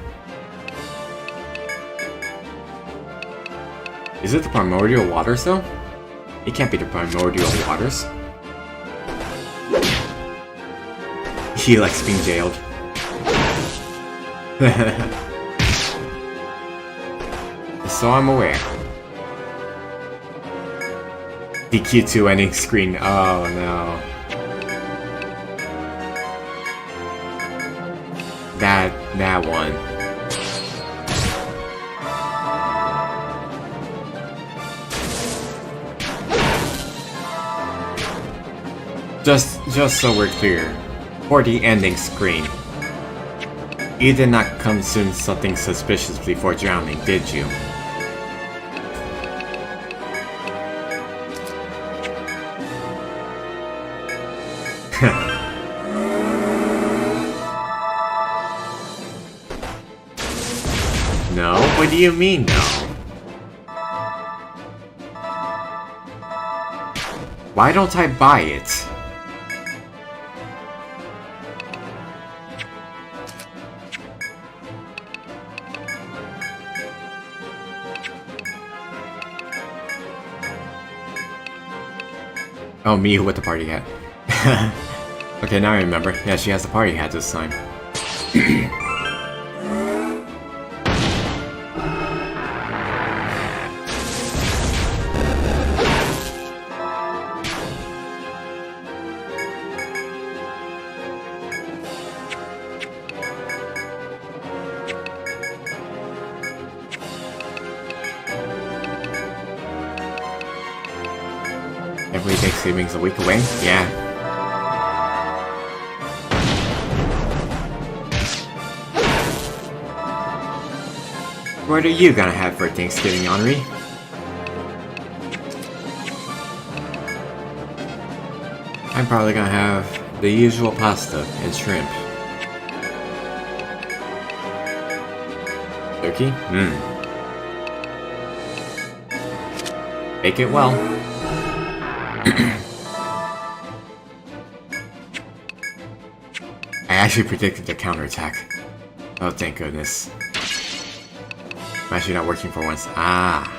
Is it the primordial waters though? It can't be the primordial waters. He likes being jailed. So I'm aware. The Q2 ending screen. Oh no. That one. Just so we're clear, for the ending screen, you did not consume something suspicious before drowning, did you? No? What do you mean, no? Why don't I buy it? Oh, Miu with the party hat. Okay, now I remember. Yeah, she has the party hat this time. Every Thanksgiving's a week away? Yeah. What are you gonna have for Thanksgiving, Henri? I'm probably gonna have the usual pasta and shrimp. Turkey? Bake it well. I actually predicted the counterattack. Oh, thank goodness. I'm actually not working for once. Ah.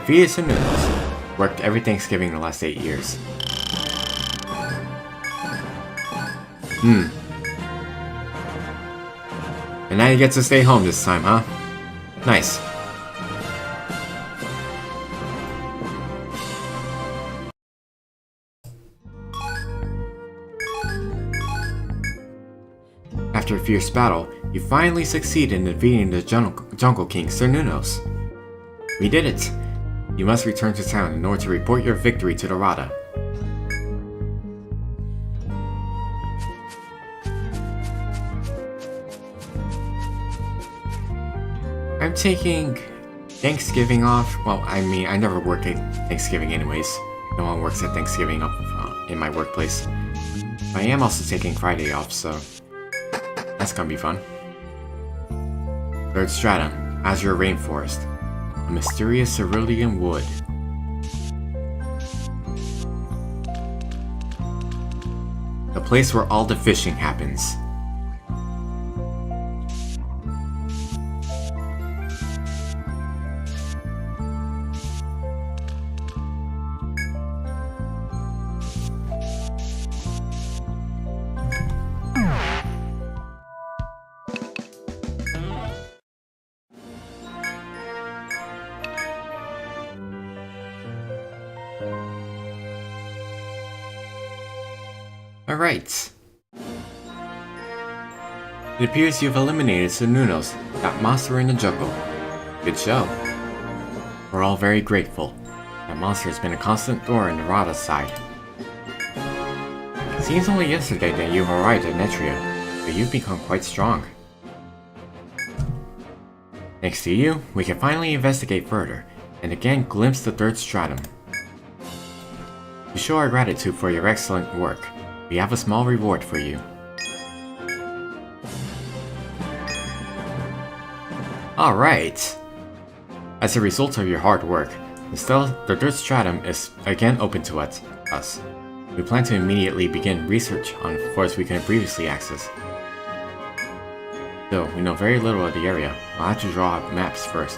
Fetus and Noodles. Worked every Thanksgiving in the last 8 years. And now you get to stay home this time, huh? Nice. fierce battle, you finally succeed in defeating the Jungle King, Sir Nunos. We did it! You must return to town in order to report your victory to the Rada. I'm taking Thanksgiving off. Well, I mean, I never work at Thanksgiving anyways. No one works at Thanksgiving in my workplace. But I am also taking Friday off, so that's gonna be fun. Third Stratum, Azure Rainforest. A mysterious cerulean wood. The place where all the fishing happens. Alright. It appears you've eliminated Sir Nunos, that monster in the jungle. Good show. We're all very grateful. That monster has been a constant thorn in the Rada's side. Seems only yesterday that you've arrived at Etrian, but you've become quite strong. Thanks to you, we can finally investigate further, and again glimpse the third stratum. To show our gratitude for your excellent work, we have a small reward for you. Alright! As a result of your hard work, the third stratum is again open to us. We plan to immediately begin research on floors we couldn't previously access. Though we know very little of the area, we'll have to draw up maps first.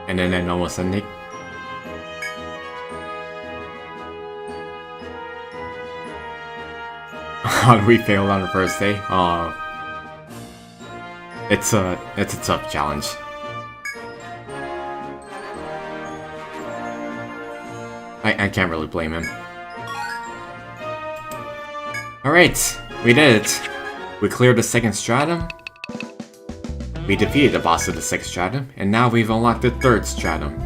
And then almost suddenly... How did we fail on the first day? It's a tough challenge. I can't really blame him. Alright, we did it. We cleared the second stratum. We defeated the boss of the second stratum, and now we've unlocked the third stratum.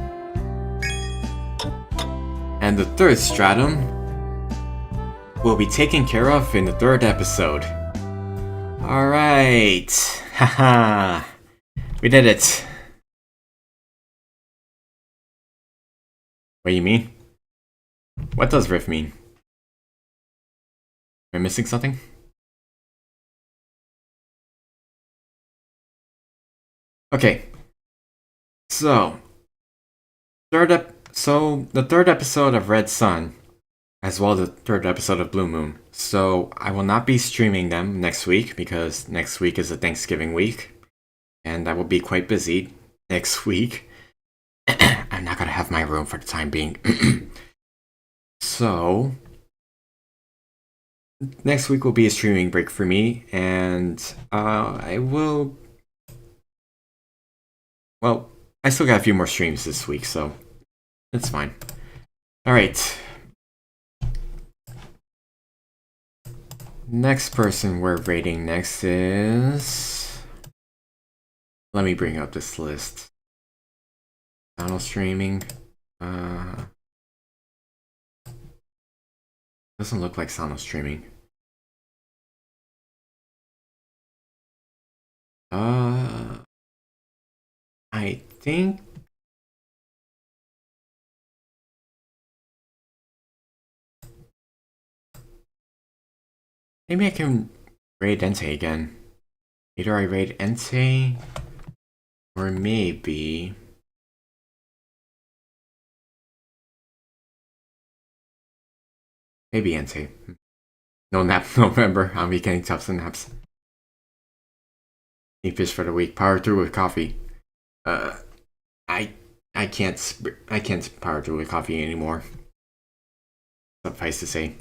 And the third stratum will be taken care of in the third episode. Alright. Haha. We did it. What do you mean? What does Rift mean? Am I missing something? Okay. So the third episode of Red Sun, as well as the third episode of Blue Moon. So I will not be streaming them next week because next week is a Thanksgiving week, and I will be quite busy next week. I'm not gonna have my room for the time being. So next week will be a streaming break for me, and I will... Well, I still got a few more streams this week, so it's fine. Alright. Next person we're rating next is... Let me bring up this list. Channel streaming. Doesn't look like Sano streaming. I think... Maybe I can raid Entei again. Either I raid Entei, or maybe... Maybe Entei. No nap November. I'll be getting tough naps. Need fish for the week. Power through with coffee. I can't power through with coffee anymore. Suffice to say.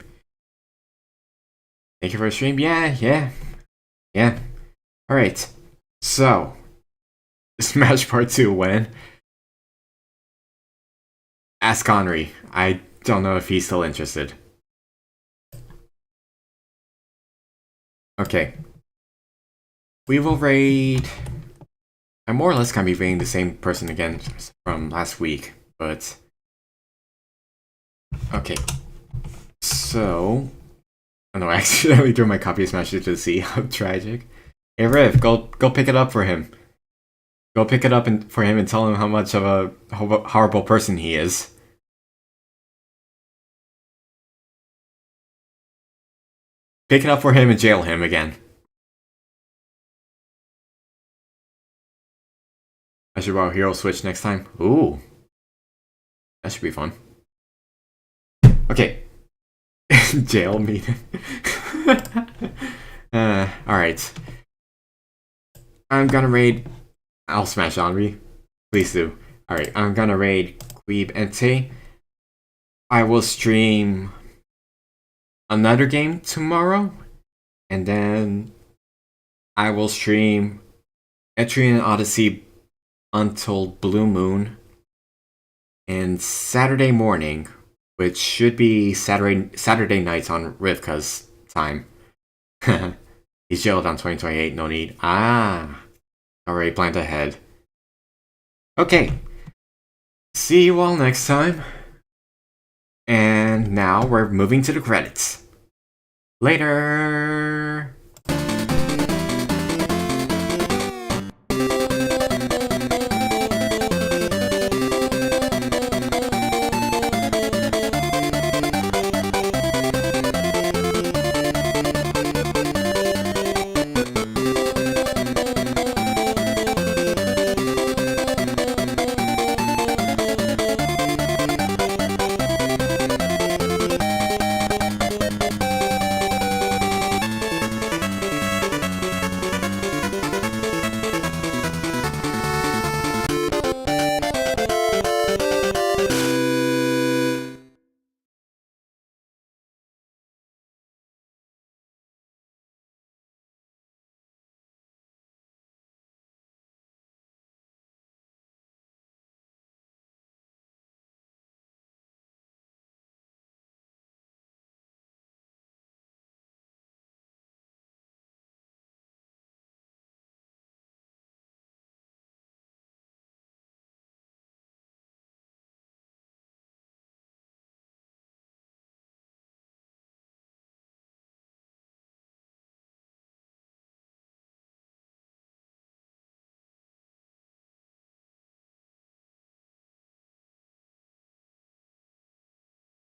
Thank you for the stream. Yeah. Alright. So Smash Part 2 when? Ask Connery. I don't know if he's still interested. Okay. We will raid... I'm more or less gonna be raiding the same person again from last week, but... Okay. So... Oh no, I accidentally threw my copy of Smash into the sea. How tragic. Hey Riv, go pick it up for him. Go pick it up for him and tell him how much of a horrible person he is. Pick it up for him and jail him again. I should borrow Hero Switch next time. Ooh. That should be fun. Okay. Jail meeting. Alright. I'm gonna raid... I'll smash on me. Please do. Alright, I'm gonna raid Queeb Ente. I will stream another game tomorrow. And then I will stream Etrian Odyssey Untold Blue Moon. And Saturday morning, which should be Saturday nights on Rivka's time. He's jailed on 2028, no need. Ah, already planned ahead. Okay, see you all next time. And now we're moving to the credits. Later!